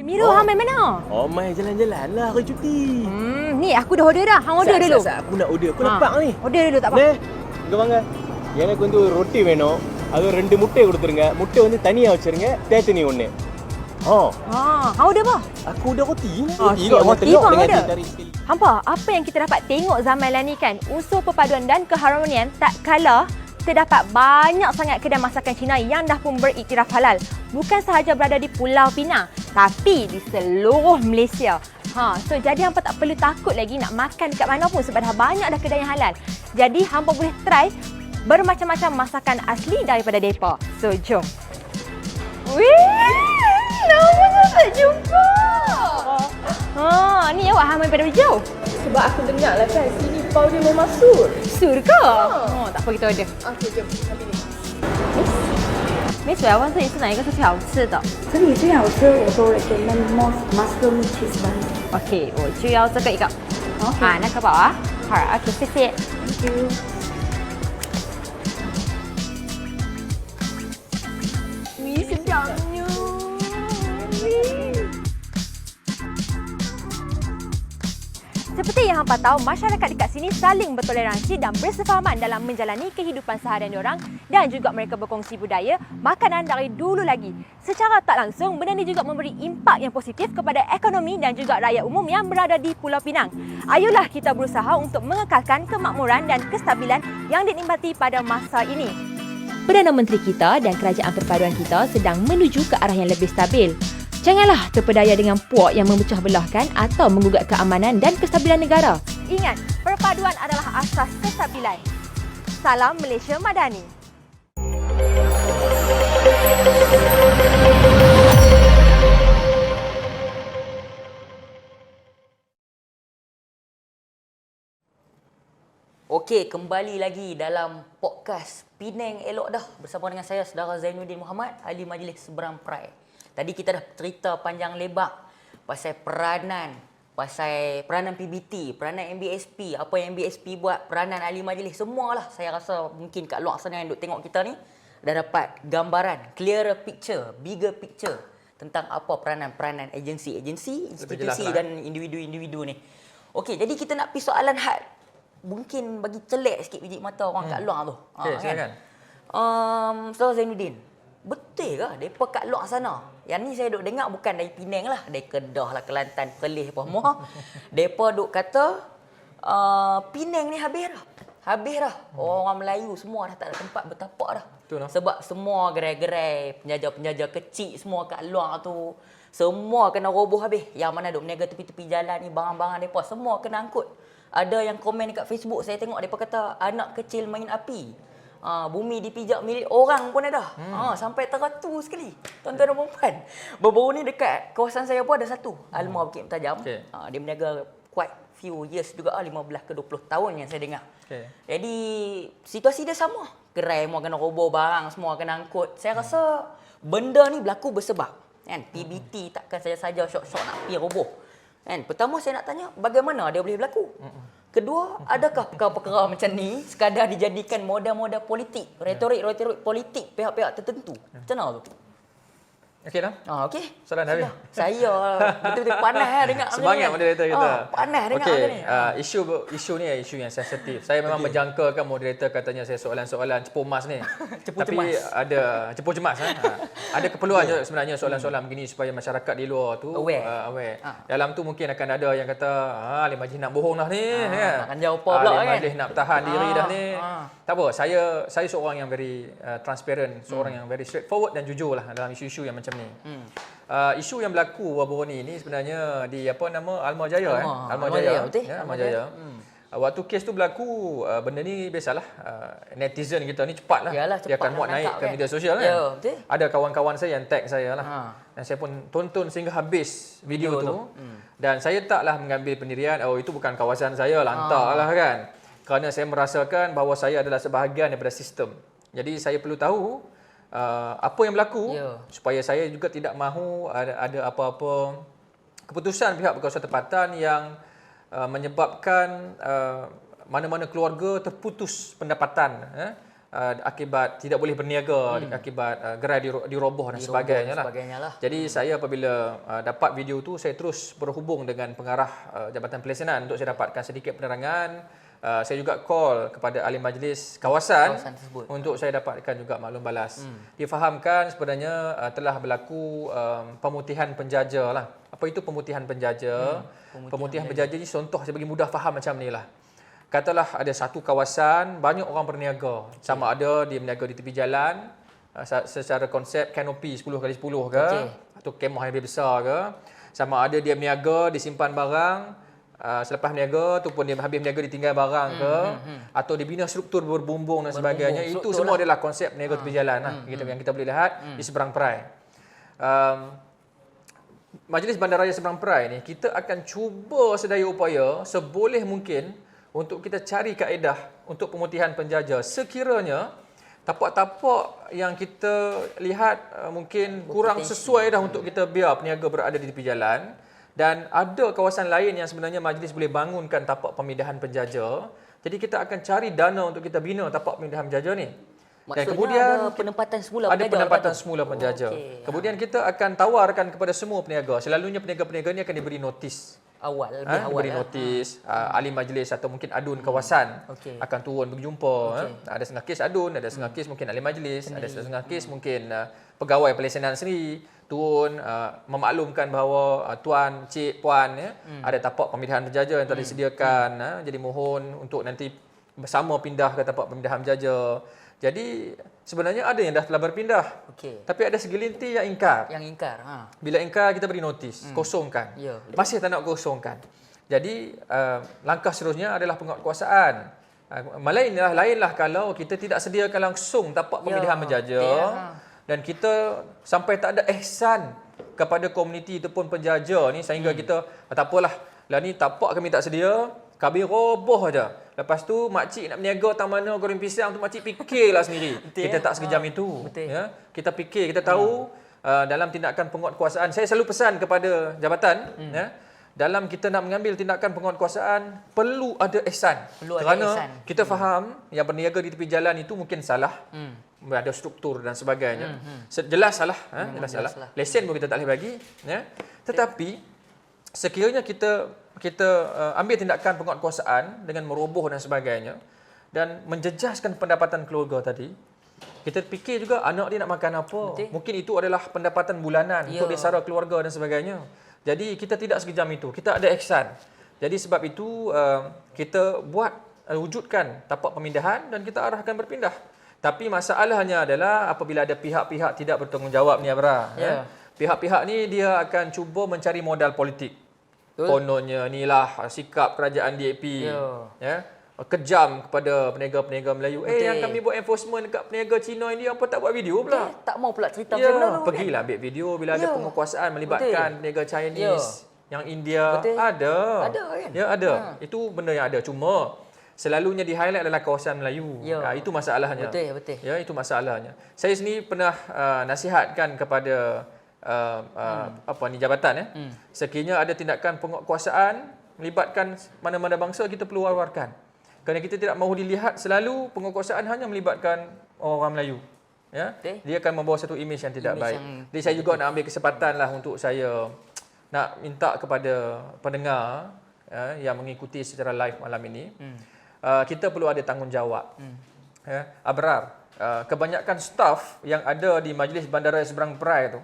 Miru, hang main mana? Oh, main jalan-jalan lah, aku cuti. Ni aku dah order dah. Hang order dulu. Aku nak order. Aku lapar ni. Order dulu tak apa. இங்க வாங்க. எனக்கு வந்து ஒரு ரொட்டி வேணும். அது 2 முட்டை கொடுத்துருங்க. முட்டை வந்து தனியா வச்சிருங்க. தேத்தனி ஒண்ணு. Hang order apa? Aku order roti. Roti pun order. Hampa, apa yang kita dapat tengok zaman lah ni kan, unsur perpaduan dan keharmonian tak kalah terdapat banyak sangat kedai masakan Cina yang dah pun beriktiraf halal. Bukan sahaja berada di Pulau Pinang, tapi di seluruh Malaysia. So jadi hampa tak perlu takut lagi nak makan dekat mana pun sebab dah banyak dah kedai yang halal. Jadi hampa boleh try bermacam-macam masakan asli daripada depa. So jom. Wih, lama dah tak jumpa. Ni awak hang main pada jauh. Sebab aku dengar lah kan sini pau dia memang sur. Sur ke? Tak apa kita order. Okey, jom. Ambil ni. Miss， 我要问这里是哪一个是最好吃的这里最好吃，我都 recommend mushroom cheese bun。 ？OK， 我就要这个一个。OK， 那个宝啊，好，OK， 谢谢。 Thank you。sedapnya. Seperti yang hampa tahu, masyarakat dekat sini saling bertoleransi dan bersefahaman dalam menjalani kehidupan seharian diorang dan juga mereka berkongsi budaya, makanan dari dulu lagi. Secara tak langsung, benda ni juga memberi impak yang positif kepada ekonomi dan juga rakyat umum yang berada di Pulau Pinang. Ayolah kita berusaha untuk mengekalkan kemakmuran dan kestabilan yang dinikmati pada masa ini. Perdana Menteri kita dan kerajaan perpaduan kita sedang menuju ke arah yang lebih stabil. Janganlah terpedaya dengan puak yang memecah belahkan atau menggugat keamanan dan kestabilan negara. Ingat, perpaduan adalah asas kestabilan. Salam Malaysia Madani. Okey, kembali lagi dalam podcast Penang Elok Dah bersama dengan saya, Saudara Zainuddin Muhammad, Ahli Majlis Seberang Perai. Tadi kita dah cerita panjang lebar pasal peranan PBT, peranan MBSP, apa yang MBSP buat, peranan ahli majlis, semualah. Saya rasa mungkin kat luar sana yang duk tengok kita ni dah dapat gambaran, clearer picture, bigger picture tentang apa peranan agensi, institusi dan individu-individu ni. Okey, jadi kita nak pergi soalan had. Mungkin bagi celek sikit biji mata orang kat luar tu. Okey, silakan. Saudara Zainuddin, betul ke mereka kat luar sana? Yang ni saya duk dengar bukan dari Penang lah, dari Kedah lah, Kelantan, Perlis apa semua. Mereka duk kata Penang ni habis dah. Habis dah. Orang Melayu semua dah tak ada tempat bertapak dah. Betul lah. Sebab semua gerai-gerai, penjaja-penjaja kecil semua kat luar tu, semua kena roboh habis. Yang mana duk berniaga tepi-tepi jalan ni, barang-barang mereka semua kena angkut. Ada yang komen dekat Facebook, saya tengok mereka kata anak kecil main api. Bumi dipijak milik orang pun ada. Sampai teratur sekali. Tuan-tuan dan puan. Baru-baru ni dekat kawasan saya pun ada satu. Almar Bukit Mentajam. Okey. Dia berniaga quite few years juga, 15 ke 20 tahun yang saya dengar. Okey. Jadi situasi dia sama. Gerai semua kena roboh, barang semua kena angkut. Saya rasa benda ni berlaku bersebab. Kan? PBT takkan saja-saja syok-syok nak pergi roboh. Kan? Pertama saya nak tanya, bagaimana dia boleh berlaku? Kedua, adakah perkara-perkara macam ni sekadar dijadikan modal-modal politik, retorik-retorik politik pihak-pihak tertentu? Macam mana tu? Okey dah. Okey. Soalan habis. Saya betul-betul panas dengar macam Semangat ni. moderator kita. Panas dengar Okey, macam ni. isu ni isu yang sensitif. Saya memang menjangkakan moderator katanya saya soalan-soalan cepu emas ni. Tapi ada cepu cemas. Ada keperluan je sebenarnya soalan-soalan begini supaya masyarakat di luar tu aware. Dalam tu mungkin akan ada yang kata, Alim Majlis nak bohong dah ni. Akan jawab apa pula Alim kan? Majlis nak tahan diri dah ni. Tak apa, saya seorang yang very transparent, seorang yang very straightforward dan jujur lah dalam isu-isu yang macam ni. Isu yang berlaku baru-baru ni sebenarnya di apa nama Almar Jaya. Almar Jaya. Betul? Ya, Almar Jaya. Waktu kes tu berlaku, benda ni biasalah, netizen kita ni cepatlah. Yalah, Dia akan cepat muat nak naik tangkap ke kan? media sosial kan. Ya, betul. Ada kawan-kawan saya yang tag saya lah. Dan saya pun tonton sehingga habis video tu. Dan saya taklah mengambil pendirian, itu bukan kawasan saya, lantak lah kan. Kerana saya merasakan bahawa saya adalah sebahagian daripada sistem. Jadi saya perlu tahu apa yang berlaku supaya saya juga tidak mahu ada apa-apa keputusan pihak berkuasa tempatan yang menyebabkan mana-mana keluarga terputus pendapatan akibat tidak boleh berniaga, akibat gerai diroboh dan sebagainya lah. Jadi saya apabila dapat video tu, saya terus berhubung dengan pengarah Jabatan Pelesenan untuk saya dapatkan sedikit penerangan. Saya juga call kepada ahli majlis kawasan tersebut untuk saya dapatkan juga maklum balas. Difahamkan sebenarnya telah berlaku pemutihan penjaja lah. Apa itu pemutihan penjaja? Pemutihan penjaja ni contoh saya bagi mudah faham macam ni lah. Katalah ada satu kawasan banyak orang berniaga. Sama ada dia berniaga di tepi jalan secara konsep kanopi 10x10 ke, atau kemah yang lebih besar ke. Sama ada dia berniaga disimpan barang, selepas berniaga tu pun dia habis berniaga ditinggal barang ke, atau dibina struktur berbumbung dan sebagainya. Itu semua adalah konsep berniaga tepi jalan lah. Yang kita boleh lihat di seberang perai. Majlis Bandaraya Seberang Perai ni kita akan cuba sedaya upaya seboleh mungkin untuk kita cari kaedah untuk pemutihan penjaja sekiranya tapak-tapak yang kita lihat mungkin kurang sesuai dah untuk kita biar peniaga berada di tepi jalan. Dan ada kawasan lain yang sebenarnya majlis boleh bangunkan tapak pemindahan penjaja. Jadi kita akan cari dana untuk kita bina tapak pemindahan penjaja ni. Maksudnya dan kemudian ada penempatan semula ada penjaja. penempatan semula penjaja. Kemudian kita akan tawarkan kepada semua peniaga. Selalunya peniaga-peniaga ni akan diberi notis. Awal, lebih awal. Diberi notis, ahli majlis atau mungkin adun kawasan akan turun berjumpa. Ada setengah kes adun, ada setengah kes mungkin ahli majlis, ada setengah kes mungkin pegawai pelesenan sendiri turun memaklumkan bahawa tuan, cik, puan ada tapak pemindahan penjaja yang telah disediakan. Jadi mohon untuk nanti bersama pindah ke tapak pemindahan penjaja. Jadi sebenarnya ada yang dah telah berpindah. Tapi ada segelintir yang ingkar. Bila ingkar kita beri notis, kosongkan. Masih tak nak kosongkan. Jadi langkah seterusnya adalah penguatkuasaan. Lainlah kalau kita tidak sediakan langsung tapak pemindahan penjaja. Dan kita sampai tak ada ihsan kepada komuniti ataupun penjaja ni sehingga kita tak apalah, lah ni tapak kami tak sedia, kami roboh aja. Lepas tu makcik nak berniaga tang mana goreng pisang tu makcik fikirlah sendiri. Kita tak sekejam itu. Ya. Kita fikir, kita tahu dalam tindakan penguatkuasaan, saya selalu pesan kepada jabatan dalam kita nak mengambil tindakan penguatkuasaan perlu ada ihsan. Kerana kita faham yang berniaga di tepi jalan itu mungkin salah. Ada struktur dan sebagainya. Jelas salah, jelas salah. Lesen pun kita tak boleh bagi, Tetapi sekiranya kita ambil tindakan penguatkuasaan dengan meroboh dan sebagainya dan menjejaskan pendapatan keluarga tadi, kita fikir juga anak dia nak makan apa. Mungkin itu adalah pendapatan bulanan untuk dia sara keluarga dan sebagainya. Jadi kita tidak sekejam itu. Kita ada ihsan. Jadi sebab itu kita buat wujudkan tapak pemindahan dan kita arahkan berpindah. Tapi masalahnya adalah apabila ada pihak-pihak tidak bertanggungjawab ni Abra. Ya. Pihak-pihak ni dia akan cuba mencari modal politik. Kononnya inilah sikap kerajaan DAP. Ya. Kejam kepada peniaga-peniaga Melayu. Yang kami buat enforcement dekat peniaga Cina ini apa tak buat video pula? Tak mau pula cerita macam mana tu. Pergilah ambil video bila ada penguasaan melibatkan peniaga Chinese, yang India. Ada kan? Ya, ada. Itu benda yang ada. Cuma selalunya di-highlight adalah kawasan Melayu. Itu masalahnya. Betul. Ya, itu masalahnya. Saya sendiri pernah nasihatkan kepada jabatan sekiranya ada tindakan penguasaan melibatkan mana-mana bangsa, kita perlu war-warkan. Kerana kita tidak mahu dilihat selalu penguasaan hanya melibatkan orang Melayu. Ya, dia akan membawa satu imej yang tidak baik. Jadi saya juga nak ambil kesempatan lah untuk saya nak minta kepada pendengar yang mengikuti secara live malam ini, kita perlu ada tanggungjawab. Abrar, kebanyakan staf yang ada di Majlis Bandaraya Seberang Perai tu,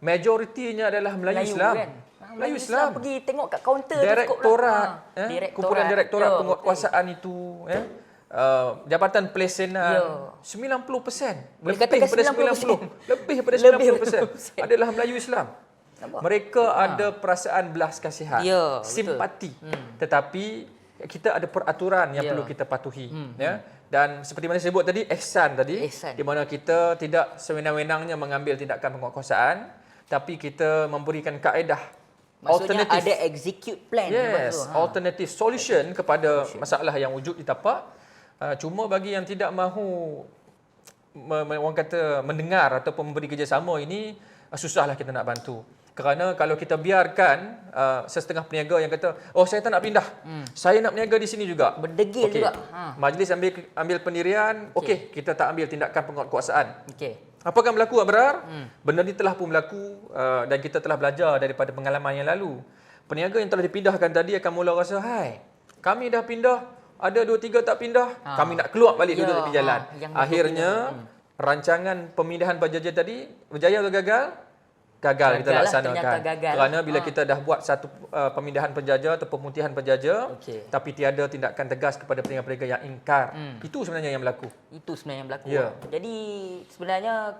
majoritinya adalah Melayu Islam. Kan? Melayu Islam. Pergi tengok kat kaunter Direktorat, kumpulan direktorat penguatkuasaan itu, jabatan pelesenan, 90%, Boleh lebih katakan daripada 90%, lebih daripada 90% adalah Melayu Islam. Mereka ada perasaan belas kasihan, simpati. Tetapi kita ada peraturan yang perlu kita patuhi. Dan seperti mana saya sebut tadi, ihsan tadi, di mana kita tidak sewenang-wenangnya mengambil tindakan penguatkuasaan, tapi kita memberikan kaedah. Maksudnya ada execute plan. Yes, alternative solution kepada masalah yang wujud di tapak. Cuma bagi yang tidak mahu orang kata mendengar ataupun memberi kerjasama ini, susahlah kita nak bantu. Kerana kalau kita biarkan setengah peniaga yang kata, saya tak nak pindah, saya nak berniaga di sini juga, berdegil juga. Majlis ambil pendirian, kita tak ambil tindakan penguatkuasaan. Apa akan berlaku, Abrar? Benda ni telah pun berlaku dan kita telah belajar daripada pengalaman yang lalu. Peniaga yang telah dipindahkan tadi akan mula rasa, kami dah pindah, ada 2-3 tak pindah, kami nak keluar balik dulu dari jalan. Akhirnya, rancangan pemindahan penjaja tadi, berjaya atau gagal? Gagal kita laksanakan. Kerana bila kita dah buat satu pemindahan penjaja atau pemutihan penjaja, tapi tiada tindakan tegas kepada peniaga-peniaga yang ingkar. Itu sebenarnya yang berlaku. Jadi sebenarnya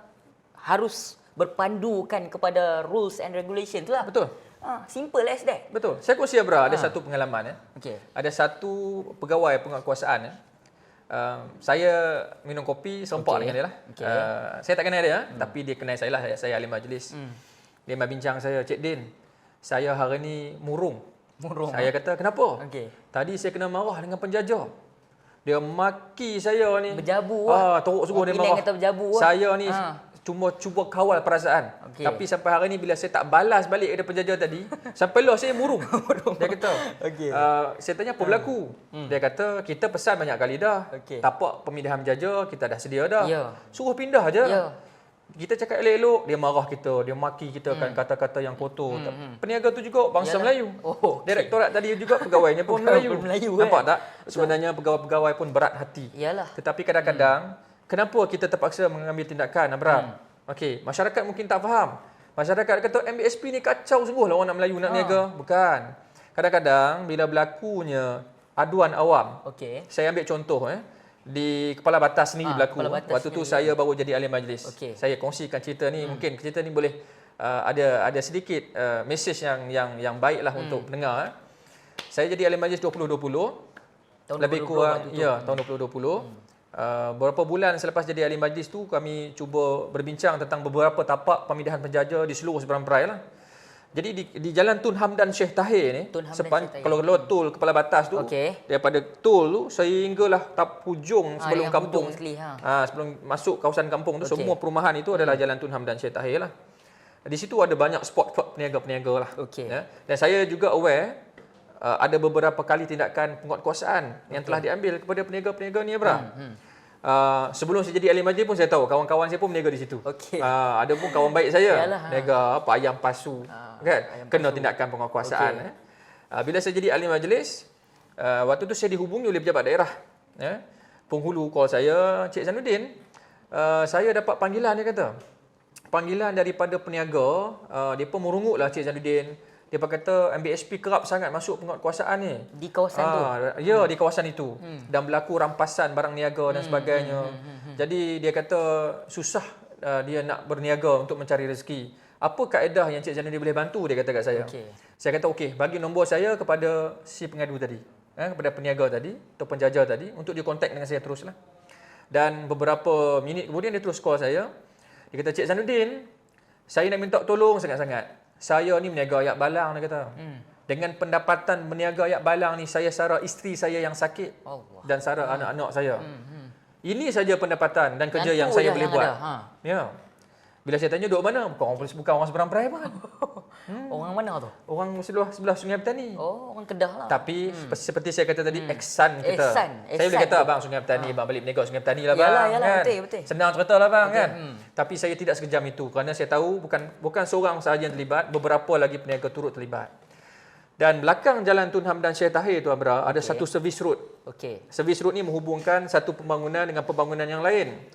harus berpandukan kepada rules and regulation tu lah. Betul. Simple as that. Betul. Saya kongsi Abra, ada satu pengalaman. Ada satu pegawai penguatkuasaan. Saya minum kopi serempak dengan dia lah. Saya tak kenal dia, tapi dia kenal saya lah. Saya ahli majlis. Dia bincang saya, Cik Din, saya hari ni murung. Saya kata, kenapa? Tadi saya kena marah dengan penjajah. Dia maki saya ni. Berjabu teruk sungguh dia marah. Saya ni cuma cuba kawal perasaan. Tapi sampai hari ni bila saya tak balas balik kepada penjajah tadi, sampai lah saya murung. Dia kata, saya tanya apa berlaku? Dia kata, kita pesan banyak kali dah. Tapak pemindahan penjajah kita dah sedia dah. Suruh pindah aja. Kita cakap elok-elok, dia marah kita, dia maki kita kan kata-kata yang kotor. Peniaga tu juga bangsa Melayu. Direktorat tadi juga pegawainya pun Melayu. Nampak tak? Sebenarnya pegawai-pegawai pun berat hati. Tetapi kadang-kadang kenapa kita terpaksa mengambil tindakan, Abram? Masyarakat mungkin tak faham. Masyarakat kata MBSP ni kacau sungguh lah orang nak Melayu nak niaga. Bukan. Kadang-kadang bila berlakunya aduan awam. Saya ambil contoh di Kepala Batas ni berlaku. Waktu tu saya baru jadi ahli majlis. Saya kongsikan cerita ni, mungkin cerita ni boleh ada sedikit message yang baiklah untuk pendengar. Saya jadi ahli majlis 2020. Lebih kurang tahun 2020. Beberapa bulan selepas jadi ahli majlis tu, kami cuba berbincang tentang beberapa tapak pemindahan penjajah di seluruh Seberang Perai lah. Jadi di Jalan Tun Hamdan Sheikh Tahir ni, kalau tol Kepala Batas tu, daripada tol tu sehinggalah hujung sebelum kampung, sebelum masuk kawasan kampung tu, semua perumahan itu adalah Jalan Tun Hamdan Sheikh Tahir lah. Di situ ada banyak spot peniaga-peniaga lah. Dan saya juga aware ada beberapa kali tindakan penguatkuasaan yang telah diambil kepada peniaga-peniaga ni, Abra. Sebelum saya jadi ahli majlis pun saya tahu kawan-kawan saya pun berniaga di situ. Ada pun kawan baik saya berniaga ayam pasu, kan, kena tindakan penguatkuasaan. Bila saya jadi ahli majlis, waktu tu saya dihubungi oleh pejabat daerah. Penghulu call saya, Cik Zainuddin, saya dapat panggilan, dia kata. Panggilan daripada peniaga, dia pun merungutlah, Cik Zainuddin. dia kata MBSP kerap sangat masuk penguatkuasaan ni. Di kawasan tu. Ya, di kawasan itu. Dan berlaku rampasan barang niaga dan sebagainya. Jadi dia kata susah dia nak berniaga untuk mencari rezeki. Apa kaedah yang Cik Zainuddin boleh bantu, dia kata kat saya. Saya kata okey, bagi nombor saya kepada si pengadu tadi. Kepada peniaga tadi atau penjaja tadi untuk dia kontak dengan saya teruslah. Dan beberapa minit kemudian dia terus call saya. Dia kata, Cik Zainuddin, saya nak minta tolong sangat-sangat. Saya ni meniaga ayak balang, dia kata. Dengan pendapatan meniaga ayak balang ni, saya sara isteri saya yang sakit dan sara anak-anak saya. Ini saja pendapatan dan kerja yang saya boleh buat. Ya. Bila saya tanya, duduk mana? Bukan orang Seberang Perai pun. Orang mana tu? Orang sebelah Sungai Petani. Oh, orang Kedah lah. Tapi seperti saya kata tadi, Eksan kita. Ehsan Saya boleh kata, abang Sungai Petani, abang balik meniaga Sungai Petani lah bang. Yalah, Kan? betul. Senang cerita lah bang kan. Tapi saya tidak sekejam itu kerana saya tahu bukan seorang sahaja yang terlibat, beberapa lagi peniaga turut terlibat. Dan belakang Jalan Tun Hamdan Syekh Tahir tu Abra, ada satu servis road. Servis road ni menghubungkan satu pembangunan dengan pembangunan yang lain.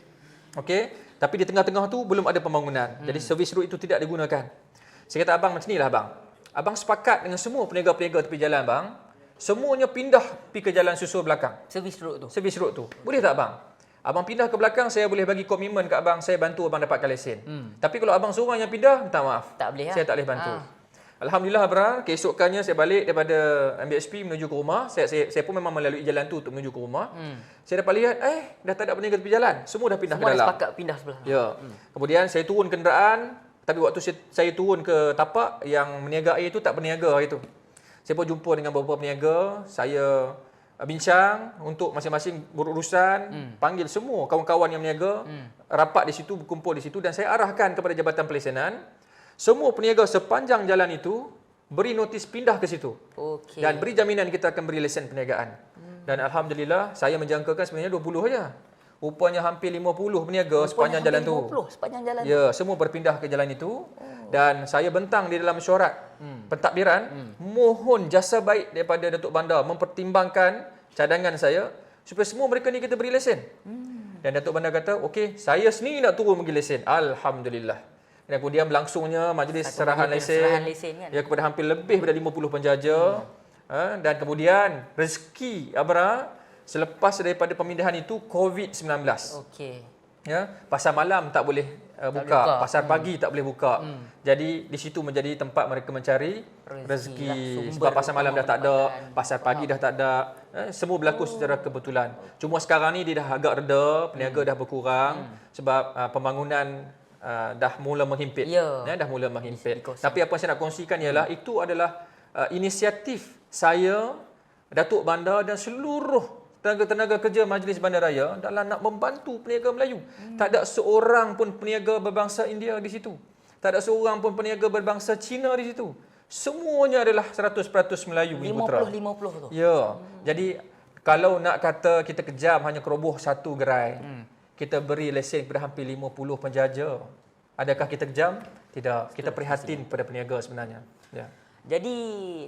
Okey. Tapi di tengah-tengah tu belum ada pembangunan. Jadi servis road itu tidak digunakan. Saya kata, abang macam inilah abang. Abang sepakat dengan semua peniaga-peniaga tepi jalan bang. Semuanya pindah pergi ke jalan susul belakang. Servis road tu. Servis road tu. Boleh tak abang? Abang pindah ke belakang, saya boleh bagi komitmen ke abang, saya bantu abang dapatkan lesen. Tapi kalau abang seorang yang pindah, minta maaf. Tak boleh. Saya tak boleh bantu. Alhamdulillah Abra, keesokannya saya balik daripada MBSP menuju ke rumah. Saya pun memang melalui jalan tu untuk menuju ke rumah. Saya dapat lihat, dah tak ada peniaga tepi jalan. Semua dah pindah ke dalam. Semua dah sepakat pindah sebelah. Ya. Kemudian saya turun kenderaan, tapi waktu saya turun ke tapak, yang meniaga air tu tak berniaga hari tu. Saya pun jumpa dengan beberapa peniaga, saya bincang untuk masing-masing berurusan, panggil semua kawan-kawan yang meniaga, rapat di situ, berkumpul di situ dan saya arahkan kepada Jabatan Pelesenan. Semua peniaga sepanjang jalan itu beri notis pindah ke situ. Dan beri jaminan kita akan beri lesen perniagaan. Dan alhamdulillah saya menjangkakan sebenarnya 20 saja. Rupanya hampir 50 peniaga sepanjang jalan tu. Sepanjang jalan. Ya, semua berpindah ke jalan itu. Dan saya bentang di dalam mesyuarat pentadbiran, mohon jasa baik daripada Datuk Bandar mempertimbangkan cadangan saya supaya semua mereka ni kita beri lesen. Dan Datuk Bandar kata, okey, saya sendiri nak turun bagi lesen. Alhamdulillah. Dan kemudian berlangsungnya majlis serahan lesen kan? ya, kepada hampir lebih daripada 50 penjaja. Dan kemudian rezeki Abra selepas daripada pemindahan itu COVID-19. Ya, pasar malam tak boleh buka, pasar pagi tak boleh buka. Jadi di situ menjadi tempat mereka mencari rezeki. Sebab pasar malam dah tak ada, pasar pagi dah tak ada. Semua berlaku secara kebetulan. Cuma sekarang ni dia dah agak reda, peniaga dah berkurang sebab pembangunan dah mula menghimpit. Dah mula menghimpit. Tapi apa yang saya nak kongsikan ialah itu adalah inisiatif saya, Datuk Bandar dan seluruh tenaga-tenaga kerja Majlis Bandaraya dalam nak membantu peniaga Melayu. Tak ada seorang pun peniaga berbangsa India di situ. Tak ada seorang pun peniaga berbangsa Cina di situ. Semuanya adalah 100% Melayu. 50-50 tu. Ya. Jadi kalau nak kata kita kejam hanya keroboh satu gerai, kita beri lesen kepada hampir 50 penjaja. Adakah kita kejam? Tidak. Kita prihatin pada peniaga sebenarnya. Ya. Jadi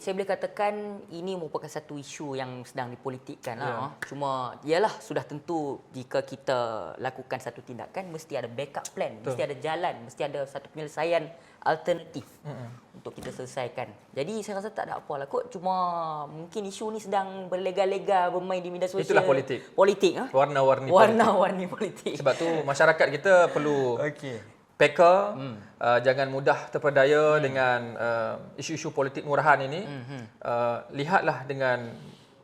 saya boleh katakan ini merupakan satu isu yang sedang dipolitikkan lah. Cuma ialah sudah tentu jika kita lakukan satu tindakan mesti ada backup plan, mesti ada jalan, mesti ada satu penyelesaian alternatif untuk kita selesaikan. Jadi saya rasa tak ada apalah kot, cuma mungkin isu ni sedang berlega-lega bermain di media sosial. Itulah politik. Politik warna-warni politik. Sebab tu masyarakat kita perlu peka, jangan mudah terpedaya dengan isu-isu politik murahan ini. Lihatlah dengan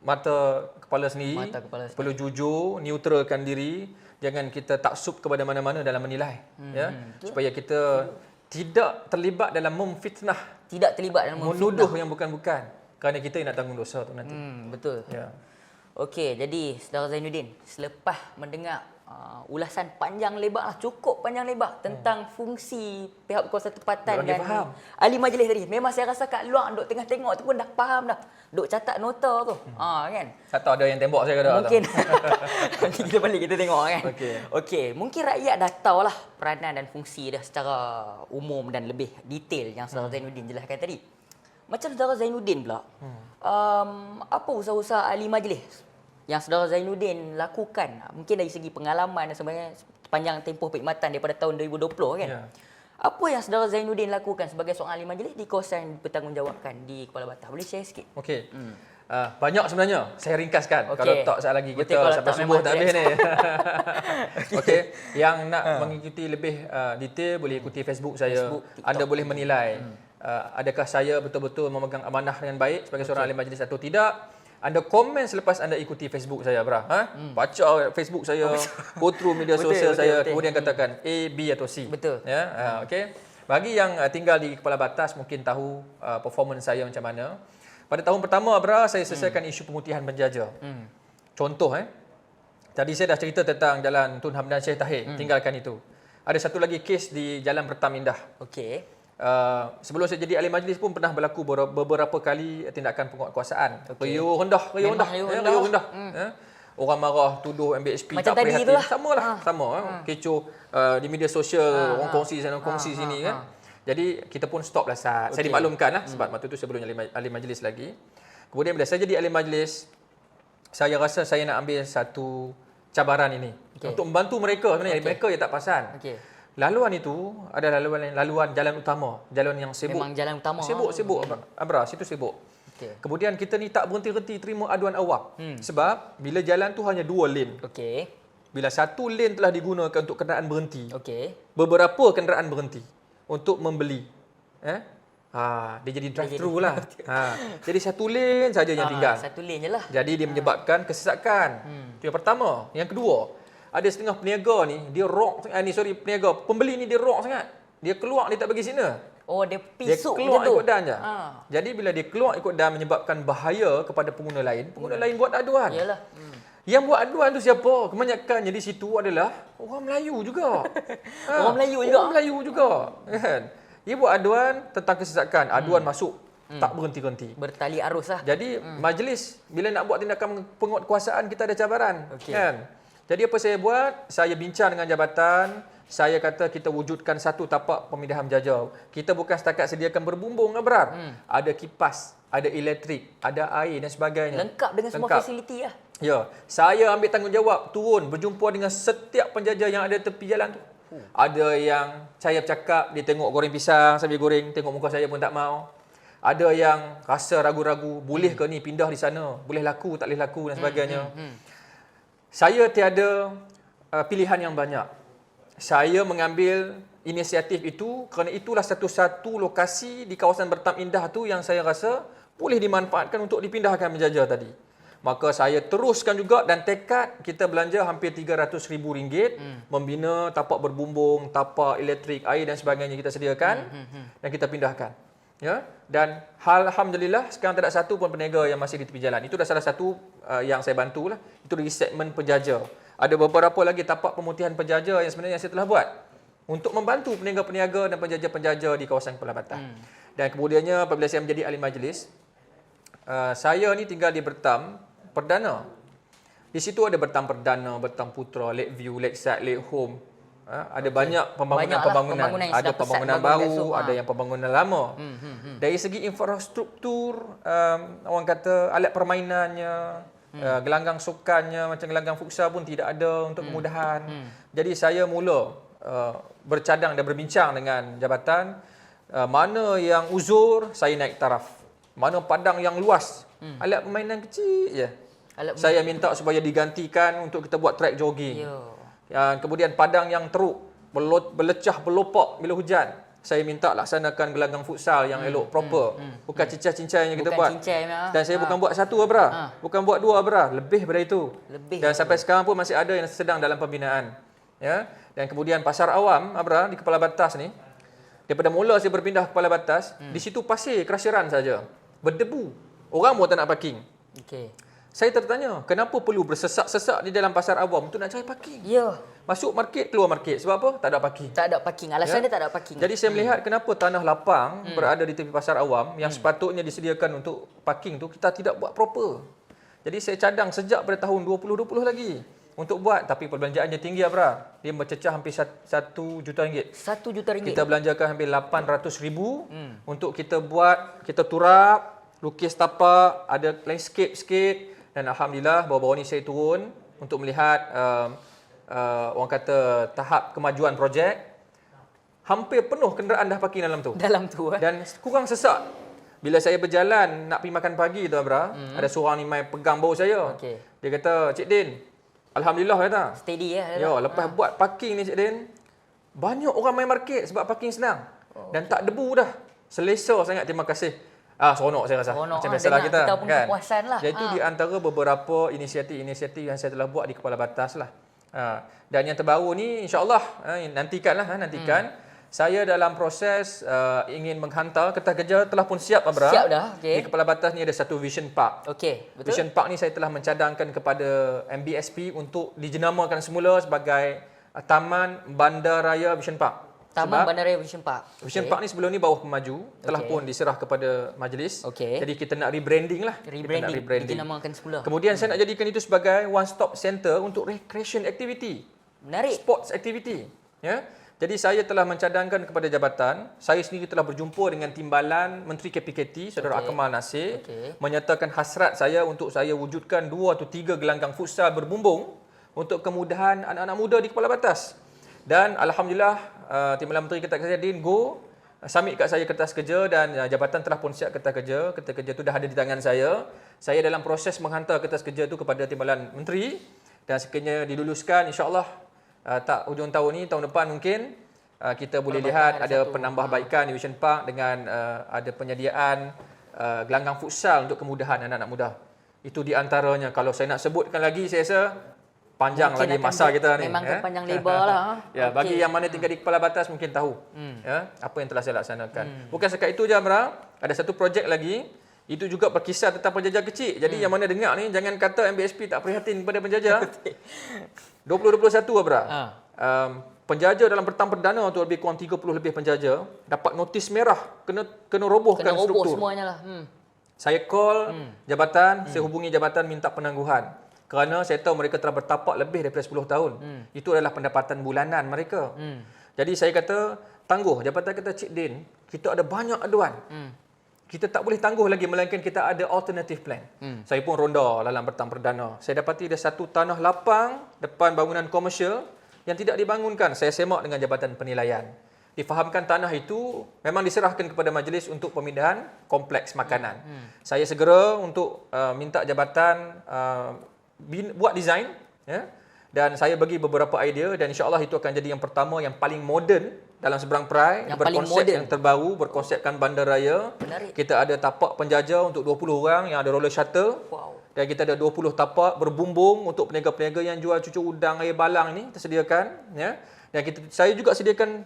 mata kepala sendiri. Perlu jujur, neutralkan diri. Jangan kita taksub kepada mana-mana dalam menilai. Ya? Supaya kita tidak terlibat dalam memfitnah. Tidak terlibat dalam memfitnah. Menuduh yang bukan-bukan. Kerana kita yang nak tanggung dosa tu nanti. Betul. Ya. Okey, jadi Saudara Zainuddin, selepas mendengar ulasan panjang lebar, cukup panjang lebar tentang fungsi pihak berkuasa tempatan dan ahli majlis tadi. Memang saya rasa kat luar duk tengah tengok tu pun dah faham dah. Duk catat nota tu. Kan? Tak tahu ada yang tembak saya ke tak? Mungkin. Nanti kita balik kita tengok kan. Okey, mungkin rakyat dah tahulah peranan dan fungsi dah secara umum dan lebih detail yang Saudara Zainuddin jelaskan tadi. Macam Saudara Zainuddin pula. Apa usaha-usaha ahli majlis yang Saudara Zainuddin lakukan, mungkin dari segi pengalaman dan sebagainya sepanjang tempoh perkhidmatan daripada tahun 2020 kan. Apa yang saudara Zainuddin lakukan sebagai seorang ahli majlis di kawasan yang dipertanggungjawabkan di Kuala Batar? Boleh share sikit? Okey. Banyak sebenarnya. Saya ringkaskan. Okey. Kalau tak saat lagi Betul, kita kalau sampai tak subuh memang tak habis ni. Okey. Yang nak Ha. mengikuti lebih detail boleh ikuti Facebook saya. Facebook, TikTok. Anda boleh menilai adakah saya betul-betul memegang amanah dengan baik sebagai seorang ahli majlis atau tidak. Anda komen selepas anda ikuti Facebook saya, Bra. Baca Facebook saya, go through media Betul, sosial betul, saya, betul. kemudian katakan A, B atau C. Betul. Ya, okey. Bagi yang tinggal di Kepala Batas mungkin tahu performance saya macam mana. Pada tahun pertama, Abra, saya selesaikan isu pemutihan penjaja. Contoh, tadi saya dah cerita tentang Jalan Tun Hamdan Syekh Tahir, tinggalkan itu. Ada satu lagi kes di Jalan Pertam Indah. Okey. Sebelum saya jadi ahli majlis pun pernah berlaku beberapa kali tindakan penguatkuasaan. Riuh rendah. Memang riuh rendah. Orang marah, tuduh MBHP Macam tak tadi prihatin. itulah. Sama. Kecoh di media sosial, orang kongsi sana, kongsi sini kan. Jadi kita pun stop lah saat. Saya dimaklumkan lah sebab waktu tu saya belum jadi ahli majlis lagi. Kemudian bila saya jadi ahli majlis, saya rasa saya nak ambil satu cabaran ini untuk membantu mereka sebenarnya. Mereka yang tak perasan. Laluan itu adalah laluan jalan utama, jalan yang sibuk. Memang jalan utama. Sibuk, Abra, situ sibuk. Kemudian kita ni tak berhenti-henti terima aduan awam. Sebab bila jalan tu hanya 2 lane. Okey. Bila satu lane telah digunakan untuk kenderaan berhenti, Okey. beberapa kenderaan berhenti untuk membeli. Dia jadi drive-thru lah. Jadi satu lane saja yang tinggal. Satu lane je lah. Jadi dia menyebabkan kesesakan. Itu yang pertama. Yang kedua, ada setengah peniaga ni, dia rock peniaga, pembeli ni dia rock sangat. Dia keluar, dia tak bagi signal. Oh, dia Dia pisuk keluar macam tu. ikut dan je. Jadi bila dia keluar ikut dan menyebabkan bahaya kepada pengguna lain buat aduan. Yalah. Yang buat aduan tu siapa? Kebanyakannya di situ adalah orang Melayu juga. Orang Melayu juga. Orang Melayu juga. Kan? Dia buat aduan tentang kesesakan. Aduan masuk. Tak berhenti-henti. Bertali arus lah. Jadi majlis bila nak buat tindakan penguatkuasaan kita ada cabaran. Okey. Kan? Jadi apa saya buat? Saya bincang dengan jabatan. Saya kata kita wujudkan satu tapak pemindahan penjaja. Kita bukan setakat sediakan berbumbung, Abrar. Ada kipas, ada elektrik, ada air dan sebagainya. Lengkap dengan semua fasiliti lah. Ya, saya ambil tanggungjawab turun berjumpa dengan setiap penjaja yang ada tepi jalan tu. Ada yang saya bercakap, dia tengok goreng pisang sambil goreng, tengok muka saya pun tak mau. Ada yang rasa ragu-ragu, boleh ke ni pindah di sana? Boleh laku, tak boleh laku dan sebagainya. Saya tiada pilihan yang banyak. Saya mengambil inisiatif itu kerana itulah satu-satu lokasi di kawasan Pertam Indah tu yang saya rasa boleh dimanfaatkan untuk dipindahkan penjaja tadi. Maka saya teruskan juga dan tekad kita belanja hampir RM300,000 membina tapak berbumbung, tapak elektrik, air dan sebagainya kita sediakan dan kita pindahkan. Ya, dan alhamdulillah sekarang tak ada satu pun peniaga yang masih di tepi jalan. Itu dah salah satu yang saya bantulah. Itu dari segmen penjaja. Ada beberapa lagi tapak pemutihan penjaja yang sebenarnya saya telah buat untuk membantu peniaga-peniaga dan penjaja-penjaja di kawasan Kepala Batar. Dan kemudiannya apabila saya menjadi ahli majlis, saya ni tinggal di Bertam Perdana. Di situ ada Bertam Perdana, Bertam Putra, Lakeview, Lakeside, Lake Home. Ada banyak pembangunan. Ada pembangunan baru, ada yang pembangunan lama. Dari segi infrastruktur, orang kata alat permainannya, gelanggang sukannya, macam gelanggang futsal pun tidak ada untuk kemudahan. Jadi saya mula bercadang dan berbincang dengan jabatan, mana yang uzur, saya naik taraf. Mana padang yang luas, alat permainan kecil je. Saya minta supaya digantikan untuk kita buat track jogging. Kemudian padang yang teruk, berlecah, berlopak bila hujan, saya minta laksanakan gelanggang futsal yang elok, proper. Bukan cincai-cincai yang kita buat. Dan saya bukan buat satu, Abra. Bukan buat dua, Abra. Lebih daripada itu. Dan sampai sekarang pun masih ada yang sedang dalam pembinaan. Ya. Dan kemudian pasar awam, Abra, di Kepala Batas ni, daripada mula saya berpindah ke Kepala Batas, di situ pasir kerasiran saja. Berdebu. Orang pun tak nak parking. Saya tertanya, kenapa perlu bersesak-sesak di dalam pasar awam untuk nak cari parking? Ya. Masuk market, keluar market. Sebab apa? Tak ada parking. Tak ada parking. Alasan dia tak ada parking. Jadi saya melihat kenapa tanah lapang berada di tepi pasar awam yang sepatutnya disediakan untuk parking tu kita tidak buat proper. Jadi saya cadang sejak pada tahun 2020 lagi untuk buat, tapi perbelanjaannya tinggi, Abra. Dia mencecah hampir RM1 juta. RM1 juta. Kita belanjakan hampir RM800,000 untuk kita buat, kita turap, lukis tapak, ada landscape sikit. Dan alhamdulillah baru-baru ni saya turun untuk melihat orang kata tahap kemajuan projek. hampir penuh kenderaan dah parking dalam tu. Dalam tu Dan kurang sesak. Bila saya berjalan nak pergi makan pagi tu Abra, ada seorang ni mai pegang bahu saya. Okey. Dia kata, "Cik Din, alhamdulillah," kata. Steady ya. Ya, lepas buat parking ni Cik Din, banyak orang main market sebab parking senang. Dan tak debu dah. Selesa sangat, terima kasih. Seronok saya rasa. Seronok, Macam biasalah dengar kita. kita pun kepuasan lah. Jadi itu di antara beberapa inisiatif-inisiatif yang saya telah buat di Kepala Batas lah. Dan yang terbaru ni insya-Allah nantikan. Saya dalam proses ingin menghantar kertas kerja, telah pun siap Abra. Siap dah, okey. Di Kepala Batas ni ada satu Vision Park. Okey, betul. Vision Park ni saya telah mencadangkan kepada MBSP untuk dijenamakan semula sebagai Taman Bandaraya Vision Park. Taman Bandaraya Vision Park. Vision Park ni sebelum ni bawah Pemaju, telah pun diserah kepada majlis. Okey. Jadi kita nak rebranding lah. Kita nak rebranding. Dinamakan semula. Kemudian saya nak jadikan itu sebagai one stop center untuk recreation activity. Menarik. Sports activity. Ya. Jadi saya telah mencadangkan kepada jabatan, saya sendiri telah berjumpa dengan timbalan Menteri KPKT, Saudara Akmal Nasir, menyatakan hasrat saya untuk saya wujudkan 2 atau 3 gelanggang futsal berbumbung untuk kemudahan anak-anak muda di Kepala Batas. Dan alhamdulillah timbalan Menteri kata saya, "Din, go submit kat saya kertas kerja," dan jabatan telah pun siap kertas kerja. Kertas kerja tu dah ada di tangan saya. Saya dalam proses menghantar kertas kerja tu kepada timbalan Menteri, dan sekiranya diluluskan, insya-Allah tak hujung tahun ni, tahun depan mungkin kita boleh lihat ada penambahbaikan di Vision Park dengan ada penyediaan gelanggang futsal untuk kemudahan anak-anak muda. Itu di antaranya. Kalau saya nak sebutkan lagi, saya rasa panjang Mungkin lagi masa kita ni. Memang panjang lebar lah. Ya, bagi yang mana tinggal di Kepala Batas mungkin tahu ya, apa yang telah saya laksanakan. Bukan sekat itu je Amra, ada satu projek lagi. Itu juga berkisar tentang penjajah kecil. Jadi yang mana dengar ni, jangan kata MBSP tak prihatin kepada penjajah. 2021 Abra. Penjajah dalam petang perdana tu lebih kurang 30 lebih penjajah dapat notis merah, kena robohkan Kena roboh struktur. semuanya lah. Saya call jabatan, saya hubungi jabatan minta penangguhan. Kerana saya tahu mereka telah bertapak lebih daripada 10 tahun. Itu adalah pendapatan bulanan mereka. Jadi saya kata, tangguh. Jabatan kata, "Cik Din, kita ada banyak aduan. Kita tak boleh tangguh lagi melainkan kita ada alternative plan." Saya pun ronda dalam petang perdana. Saya dapati ada satu tanah lapang depan bangunan komersial yang tidak dibangunkan. Saya semak dengan jabatan penilaian. Difahamkan tanah itu memang diserahkan kepada majlis untuk pemindahan kompleks makanan. Saya segera untuk minta jabatan buat design, ya, dan saya bagi beberapa idea, dan insya-Allah itu akan jadi yang pertama yang paling moden dalam seberang perai, Yang paling berkonsep moden. yang terbaru, berkonsepkan bandaraya. Menarik. Kita ada tapak penjajah untuk 20 orang yang ada roller shuttle. Wow. Dan kita ada 20 tapak berbumbung untuk peniaga-peniaga yang jual cucuk udang, air balang ni tersediakan, ya. Dan saya juga sediakan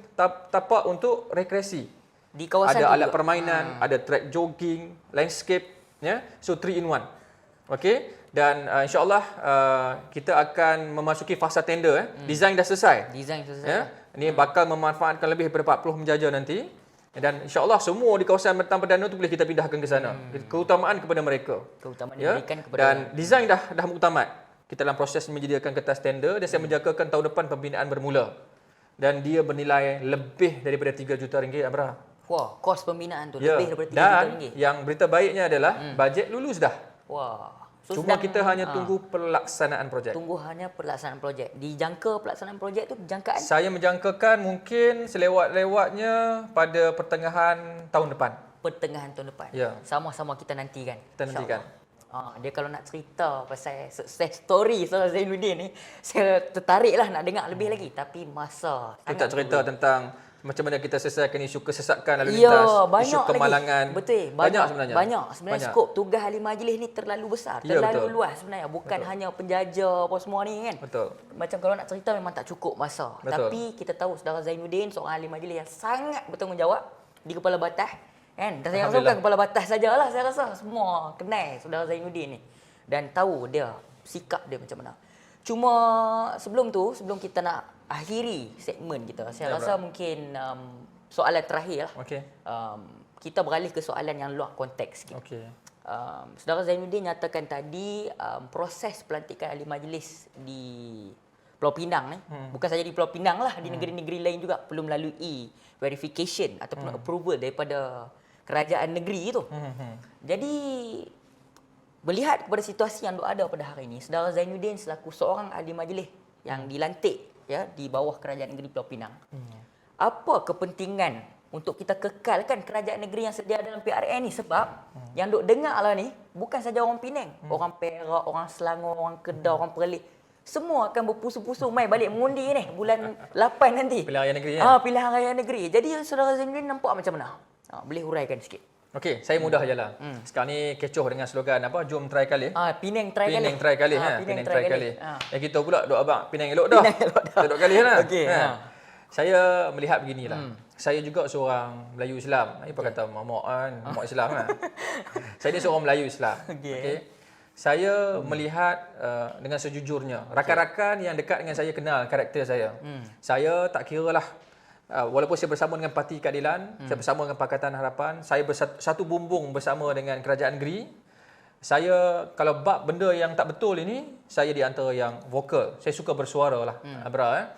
tapak untuk rekreasi. Di kawasan Ada tu alat juga. permainan, ada track jogging, landscape, ya. So 3 in 1. Okey. Dan insya-Allah kita akan memasuki fasa tender. Design dah selesai. Design selesai. Ya. Ini bakal memanfaatkan lebih daripada 40 penjajah nanti. Dan insya-Allah semua di kawasan petang perdana tu boleh kita pindahkan ke sana. Keutamaan kepada mereka. Keutamaan Ya. diberikan kepada Dan design dah muktamad. Kita dalam proses menyediakan kertas tender, dan saya menjangkakan tahun depan pembinaan bermula. Dan dia bernilai lebih daripada 3 juta ringgit, Abra. Wah, kos pembinaan tu Ya. lebih daripada 3 juta Dan ringgit. yang berita baiknya adalah bajet lulus dah. Wah. So, Cuma sedang- kita hanya tunggu pelaksanaan projek. tunggu hanya pelaksanaan projek. Dijangka pelaksanaan projek tu jangkaan Saya menjangkakan mungkin selewat-lewatnya pada pertengahan tahun depan. pertengahan tahun depan. Ya. Sama-sama kita nantikan. Kita nantikan. Dia kalau nak cerita pasal success story Saudara Zainuddin ni, saya tertarik lah nak dengar lebih lagi. Tapi masa Kita tak cerita tentang macam mana kita selesaikan isu kesesakan lalu Ya, lintas, banyak isu kemalangan. lagi. Betul. Banyak sebenarnya. Banyak sebenarnya skop tugas ahli majlis ni terlalu besar, Ya, terlalu betul. luas sebenarnya. Bukan hanya penjajah apa semua ni kan. Betul. Macam kalau nak cerita memang tak cukup masa. Betul. Tapi kita tahu Saudara Zainuddin seorang ahli majlis yang sangat bertanggungjawab di Kepala Batas. Kan? Dan saya rasa bukan Kepala Batas sajalah, saya rasa semua kenal Saudara Zainuddin ni. Dan tahu dia, sikap dia macam mana. Cuma sebelum kita nak akhiri segmen kita, saya rasa mungkin soalan terakhir lah. Okey. Kita beralih ke soalan yang luar konteks sikit. Okey. Saudara Zainuddin nyatakan tadi proses pelantikan ahli majlis di Pulau Pinang ni, bukan saja di Pulau Pinang lah, di negeri-negeri lain juga perlu melalui verification ataupun approval daripada kerajaan negeri itu. Jadi melihat kepada situasi yang ada pada hari ini, Saudara Zainuddin selaku seorang ahli majlis yang dilantik ya di bawah kerajaan negeri Pulau Pinang. apa kepentingan untuk kita kekalkan kerajaan negeri yang sedia dalam PRN ni? Sebab yang duk dengar lah ni bukan saja orang Penang, orang Perak, orang Selangor, orang Kedah, orang Perlis. Semua akan berpusu-pusu mai balik mengundi ni bulan 8 nanti. Pilihan raya negeri ya. Pilihan raya negeri. Jadi saudara Zainuddin nampak macam mana? Boleh huraikan sikit. Okey, saya mudah je lah. Sekarang ni kecoh dengan slogan apa? Jom try kali. Penang try kali. Penang try kali. Penang try kali. Kita pula duk abang Penang elok dah. Penang elok dah. Elok kali lah. Okey. Saya melihat beginilah. Saya juga seorang Melayu Islam. Apa kata mamak kan? Mamak Islam kan? Saya ni seorang Melayu Islam. Okey. Saya melihat dengan sejujurnya. Rakan-rakan yang dekat dengan saya kenal karakter saya. Saya tak kiralah walaupun saya bersama dengan Parti Keadilan, saya bersama dengan Pakatan Harapan, saya bersatu bumbung bersama dengan Kerajaan Negeri. Saya kalau bab benda yang tak betul ini, saya di antara yang vokal. Saya suka bersuara lah, Abra.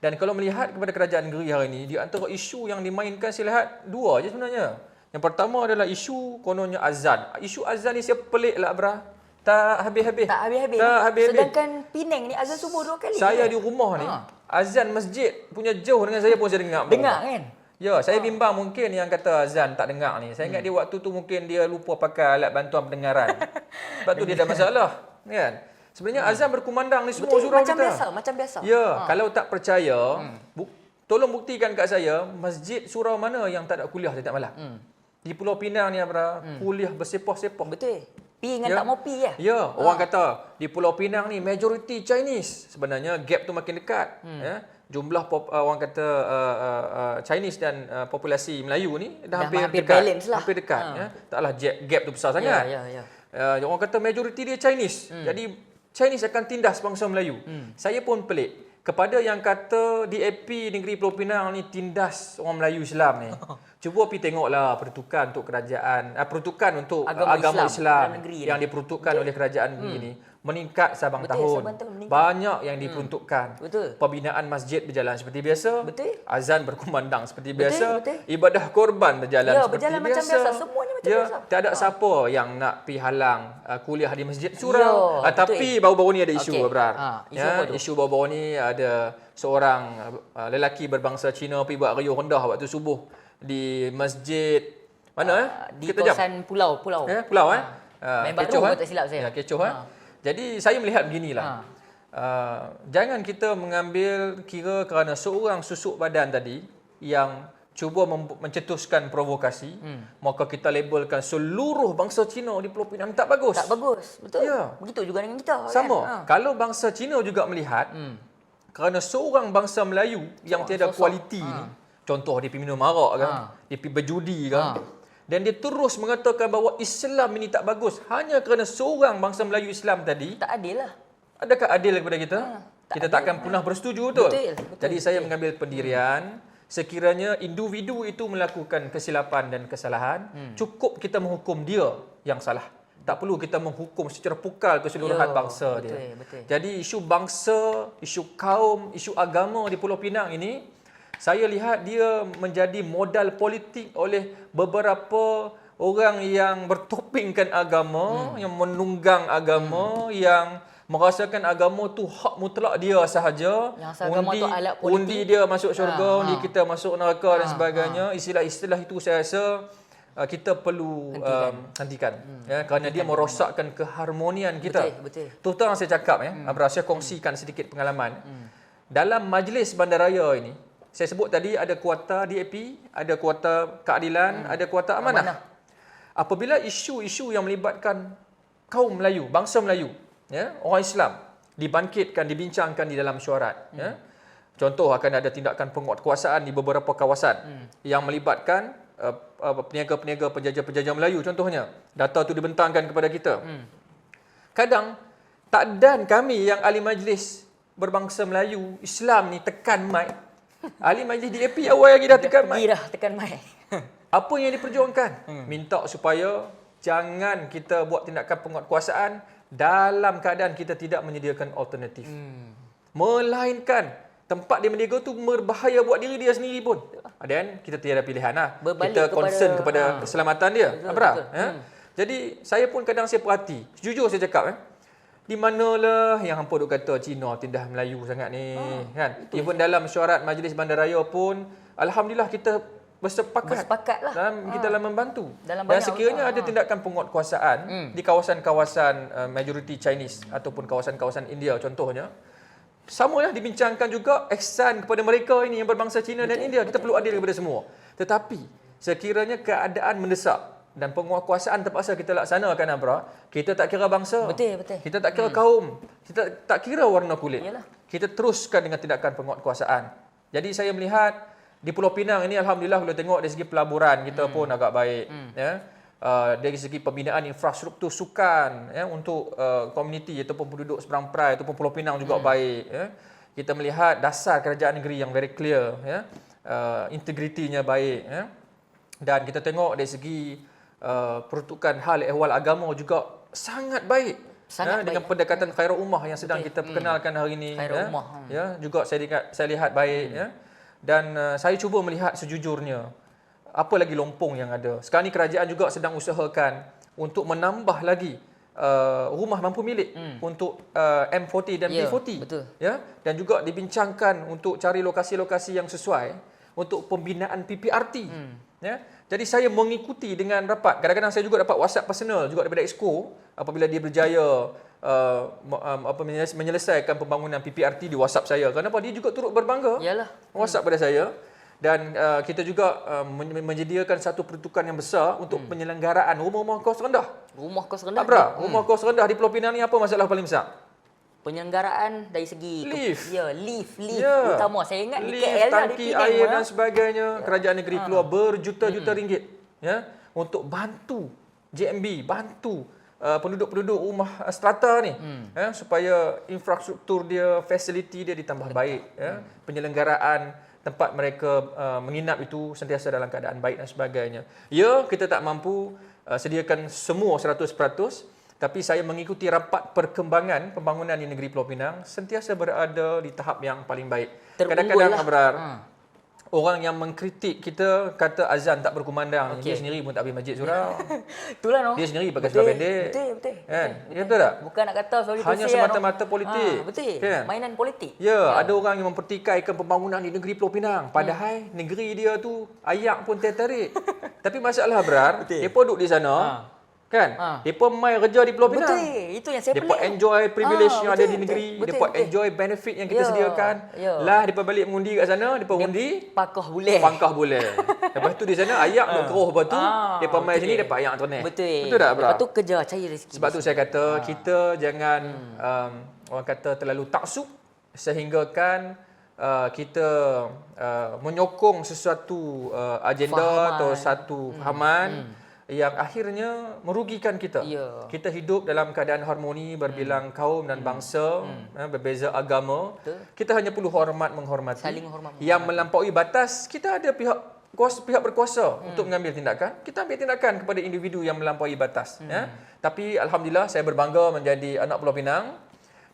Dan kalau melihat kepada Kerajaan Negeri hari ini, di antara isu yang dimainkan saya lihat dua je sebenarnya. Yang pertama adalah isu kononnya azan. Isu azan ni saya pelik lah, Abra. Tak habis-habis. Tak habis-habis. Tak habis-habis. Sedangkan Penang ni azan subuh 2 kali. Saya di rumah ni, azan masjid punya jauh dengan saya pun saya dengar. Dengar kan? Ya, saya bimbang mungkin yang kata azan tak dengar ni. Saya ingat dia waktu tu mungkin dia lupa pakai alat bantuan pendengaran. Sebab tu dia ada masalah, kan? Sebenarnya azan berkumandang ni semua surau macam kita. biasa, macam biasa. Ya, kalau tak percaya, tolong buktikan kat saya masjid surau mana yang tak ada kuliah setiap malam. Di Pulau Pinang ni apa? Kuliah bersepah-sepah. Betul. Pi dengan tak mau pi ya. Ya, orang kata di Pulau Pinang ni majoriti Chinese. Sebenarnya gap tu makin dekat. Ya. Jumlah orang kata Chinese dan populasi Melayu ni dah hampir dekat. Balance lah. Hampir dekat. Ya. Taklah gap tu besar sangat. Orang kata majoriti dia Chinese. Jadi Chinese akan tindas bangsa Melayu. Saya pun pelik. Kepada yang kata DAP Negeri Pulau Pinang ni tindas orang Melayu Islam ni. Cuba pergi tengoklah peruntukan untuk kerajaan, peruntukan untuk agama Islam yang diperuntukkan oleh kerajaan negeri ni meningkat sabang tahun. Banyak yang diperuntukkan. Pembinaan masjid berjalan seperti biasa. Azan berkumandang seperti biasa. Ibadah korban berjalan seperti biasa. Macam biasa. Semuanya macam biasa. Tak ada siapa yang nak pergi halang kuliah di masjid surau. Tapi baru-baru ni ada isu, Abrar. Isu baru-baru ni ada seorang lelaki berbangsa Cina pergi buat riuh rendah waktu subuh di masjid mana di kawasan pulau. Pulau Main baru kalau tak silap saya. Kecoh. Jadi saya melihat beginilah. Jangan kita mengambil kira kerana seorang susuk badan tadi yang cuba mencetuskan provokasi, maka kita labelkan seluruh bangsa Cina di Pulau Pinang tak bagus. Tak bagus, betul. Ya. Begitu juga dengan kita. Sama. Kalau bangsa Cina juga melihat kerana seorang bangsa Melayu yang tiada kualiti ni, contoh dia pergi minum arak kan, dia pergi berjudi kan, dan dia terus mengatakan bahawa Islam ini tak bagus hanya kerana seorang bangsa Melayu Islam tadi. Tak adil lah. Adakah adil kepada kita? Kita takkan pernah bersetuju, betul? Jadi saya mengambil pendirian, sekiranya individu itu melakukan kesilapan dan kesalahan, cukup kita menghukum dia yang salah. Tak perlu kita menghukum secara pukal keseluruhan bangsa dia. Jadi isu bangsa, isu kaum, isu agama di Pulau Pinang ini, saya lihat dia menjadi modal politik oleh beberapa orang yang bertopingkan agama, yang menunggang agama, yang merasakan agama tu hak mutlak dia sahaja. Undi dia masuk syurga, undi kita masuk neraka dan sebagainya. Istilah-istilah itu saya rasa kita perlu hentikan. Kerana dia merosakkan keharmonian kita. Terus terang saya cakap, Abra, saya kongsikan sedikit pengalaman. Dalam majlis bandaraya ini, saya sebut tadi ada kuarta DAP, ada kuarta keadilan, ada kuarta amanah. Apabila isu-isu yang melibatkan kaum Melayu, bangsa Melayu, orang Islam, dibangkitkan, dibincangkan di dalam mesyuarat. Contoh, akan ada tindakan penguatkuasaan di beberapa kawasan yang melibatkan peniaga-peniaga penjajah-penjajah Melayu contohnya. Data itu dibentangkan kepada kita. Kadang, takdan kami yang ahli majlis berbangsa Melayu, Islam ni tekan mic. Ahli majlis DAP awal lagi dah tekan mic. Tekan mic. Apa yang diperjuangkan? Minta supaya jangan kita buat tindakan penguatkuasaan dalam keadaan kita tidak menyediakan alternatif. Melainkan tempat dia mendiga tu berbahaya buat diri dia sendiri pun. Dan kita tiada pilihan lah. Kita concern kepada keselamatan dia. Jadi saya pun kadang saya perhati. Jujur saya cakap. Di manalah yang hampa duk kata Cina tindah Melayu sangat ni, kan? Even dalam mesyuarat Majlis Bandaraya pun, alhamdulillah kita bersepakat Bersepakatlah. kita dalam membantu. Dalam Dan banyak sekiranya ada tindakan penguatkuasaan di kawasan-kawasan majoriti Chinese ataupun kawasan-kawasan India contohnya, samalah dibincangkan juga ihsan kepada mereka ini yang berbangsa Cina dan India. Kita perlu adil kepada semua. Tetapi sekiranya keadaan mendesak dan penguatkuasaan terpaksa kita laksanakan, Abra, kita tak kira bangsa. Betul. Kita tak kira kaum. Kita tak kira warna kulit. Yalah. Kita teruskan dengan tindakan penguatkuasaan. Jadi saya melihat di Pulau Pinang ini alhamdulillah boleh tengok dari segi pelaburan kita pun agak baik. Ya. Dari segi pembinaan infrastruktur sukan ya, untuk komuniti ataupun penduduk seberang perai ataupun Pulau Pinang juga baik. Ya. Kita melihat dasar kerajaan negeri yang very clear. Ya. Integritinya baik. Ya. Dan kita tengok dari segi peruntukan hal ehwal agama juga sangat baik. Sangat dengan baik. pendekatan Khairul Ummah yang sedang kita perkenalkan hari ini. Khairul Ummah. Ya, juga saya lihat baik. Ya. Dan saya cuba melihat sejujurnya apa lagi lompong yang ada. Sekarang ni kerajaan juga sedang usahakan untuk menambah lagi rumah mampu milik untuk M40 dan Ya, P40. betul. Ya, dan juga dibincangkan untuk cari lokasi-lokasi yang sesuai untuk pembinaan PPRT. Ya. Jadi saya mengikuti dengan rapat. Kadang-kadang saya juga dapat WhatsApp personal juga daripada Exco apabila dia berjaya menyelesaikan pembangunan PPRT di WhatsApp saya. Kenapa? Dia juga turut berbangga. Yalah. WhatsApp pada saya. Dan kita juga menyediakan satu peruntukan yang besar untuk penyelenggaraan rumah-rumah kos rendah. Rumah kos rendah. Abra, rumah kos rendah di Pulau Pinang ni apa masalah paling besar? Penyelenggaraan dari segi Lift. Ya, lift Ya. utama. Saya ingat di Lift, KL lah, di tangki Penang air pun, dan sebagainya. Kerajaan negeri keluar berjuta-juta ringgit ya untuk bantu JMB, bantu penduduk-penduduk rumah strata ni ya, supaya infrastruktur dia, fasiliti dia ditambah baik ya. Penyelenggaraan tempat mereka menginap itu sentiasa dalam keadaan baik dan sebagainya. Ya, kita tak mampu sediakan semua 100%, tapi saya mengikuti rapat perkembangan pembangunan di negeri Pulau Pinang sentiasa berada di tahap yang paling baik. Terunggul Kadang-kadang lah. Abrar, orang yang mengkritik kita kata azan tak berkumandang. Okey. Dia sendiri pun tak pergi masjid surau. Itulah noh. Dia sendiri pakai seluar pendek. Betul. Kan? Ya, betul tak? Bukan nak kata sorry Hanya bersih, semata-mata noh. politik. Betul. Kan? Mainan politik. Ya, ada orang yang mempertikaikan pembangunan di negeri Pulau Pinang. Padahal negeri dia tu ayak pun tertarik. Tapi masalah Abrar, mereka duduk di sana. Kan? Mereka mai kerja di Pulau Pinang. Betul. Itu yang saya Mereka pelik. enjoy privilege yang ada betul, di negeri. betul, Mereka betul. enjoy benefit yang kita Ya, sediakan. ya. Lah, mereka balik mengundi kat sana, mereka undi. Pakah boleh. Pangkah boleh. Lepas tu di sana ayak duk keruh lepas tu. Mereka mai betul. sini dapat ayak tu ni. Betul. Betul tak, Abra? Lepas tu kejar cari rezeki. Sebab tu saya kata kita jangan orang kata terlalu taksub sehinggakan kita menyokong sesuatu agenda Fahaman. atau satu fahaman yang akhirnya merugikan kita. Ya. Kita hidup dalam keadaan harmoni berbilang kaum dan bangsa, berbeza agama. Betul. Kita hanya perlu menghormati. Saling hormat, Yang melampaui batas, kita ada pihak berkuasa untuk mengambil tindakan. Kita ambil tindakan kepada individu yang melampaui batas. Ya. Tapi alhamdulillah saya berbangga menjadi anak Pulau Pinang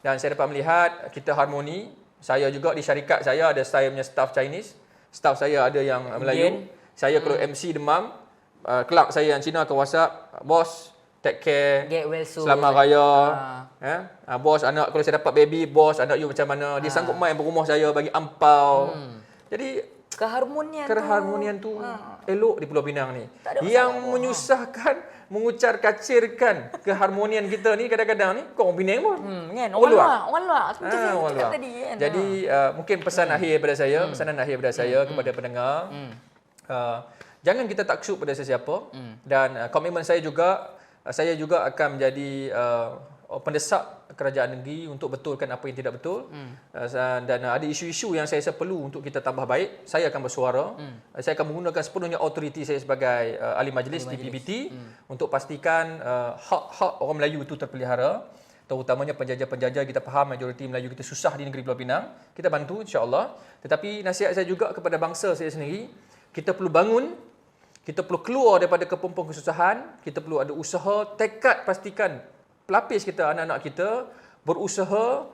dan saya dapat melihat kita harmoni. Saya juga di syarikat saya ada saya punya staff Chinese, staff saya ada yang Melayu. Saya kalau MC demam, kelak saya yang Cina ke WhatsApp, bos take care, Get well soon. selamat raya. Bos anak kalau saya dapat baby, bos anak you macam mana? Dia sanggup main berumah saya bagi ampau. Jadi keharmonian tu elok di Pulau Pinang ni. Tak ada masalah. Yang menyusahkan, mengucar kacirkan keharmonian kita ni kadang-kadang ni kau orang Penang pun. Kan? Orang Orang luar. Seperti saya orang cakap luar. tadi kan. Jadi mungkin pesanan akhir daripada saya kepada pendengar. Jangan kita taksub pada sesiapa dan komitmen saya juga akan menjadi pendesak kerajaan negeri untuk betulkan apa yang tidak betul dan ada isu-isu yang saya rasa perlu untuk kita tambah baik. Saya akan bersuara. Saya akan menggunakan sepenuhnya autoriti saya sebagai ahli majlis di PBT untuk pastikan hak-hak orang Melayu itu terpelihara, terutamanya penjajah-penjajah. Kita faham majoriti Melayu kita susah di negeri Pulau Pinang. Kita bantu insya-Allah. Tetapi nasihat saya juga kepada bangsa saya sendiri, kita perlu bangun, kita perlu keluar daripada kepompong kesusahan, kita perlu ada usaha, tekad pastikan pelapis kita, anak-anak kita berusaha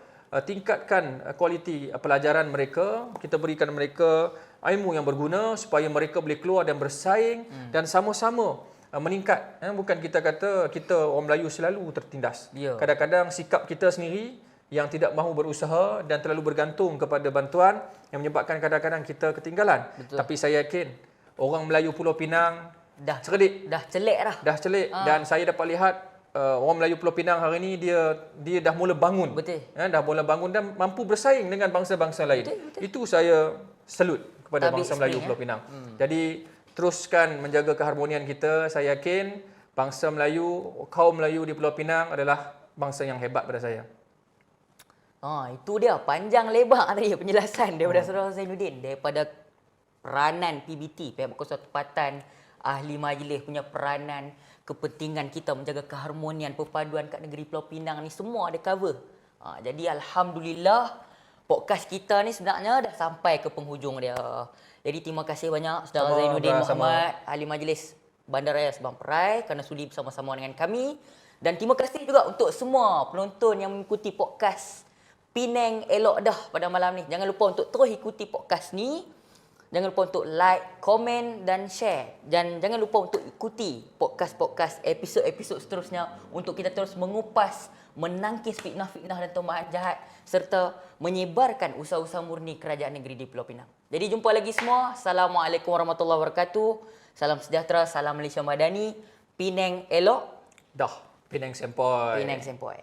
tingkatkan kualiti pelajaran mereka, kita berikan mereka ilmu yang berguna supaya mereka boleh keluar dan bersaing dan sama-sama meningkat. Bukan kita kata kita orang Melayu selalu tertindas. Ya. Kadang-kadang sikap kita sendiri yang tidak mahu berusaha dan terlalu bergantung kepada bantuan yang menyebabkan kadang-kadang kita ketinggalan. Betul. Tapi saya yakin orang Melayu Pulau Pinang Dah cerdik, dah celek dah. dah celik dan saya dapat lihat orang Melayu Pulau Pinang hari ini dia dah mula bangun. Betul. Dah mula bangun dan mampu bersaing dengan bangsa-bangsa lain. Betul. Itu saya salut kepada Tabik bangsa Melayu spring, Pulau Pinang. Jadi teruskan menjaga keharmonian kita. Saya yakin bangsa Melayu, kaum Melayu di Pulau Pinang adalah bangsa yang hebat pada saya. Itu dia panjang lebar tadi penjelasan daripada Saudara Zainuddin daripada peranan PBT, Pihak Berkuasa Tempatan, ahli majlis punya peranan, kepentingan kita menjaga keharmonian, perpaduan kat negeri Pulau Pinang ni semua ada cover. Jadi alhamdulillah podcast kita ni sebenarnya dah sampai ke penghujung dia. Jadi terima kasih banyak Saudara Sama, Zainuddin sama. Muhammad, ahli majlis Bandaraya Sabang Perai kerana sudi bersama-sama dengan kami. Dan terima kasih juga untuk semua penonton yang mengikuti podcast Penang Elok Dah pada malam ni. Jangan lupa untuk terus ikuti podcast ni. Jangan lupa untuk like, komen dan share. Dan jangan lupa untuk ikuti podcast-podcast episod-episod seterusnya untuk kita terus mengupas, menangkis fitnah-fitnah dan tombaan jahat serta menyebarkan usaha-usaha murni kerajaan negeri di Pulau Pinang. Jadi jumpa lagi semua. Assalamualaikum warahmatullahi wabarakatuh. Salam sejahtera, salam Malaysia Madani. Penang Elok Dah, Penang Sempoi. Penang Sempoi.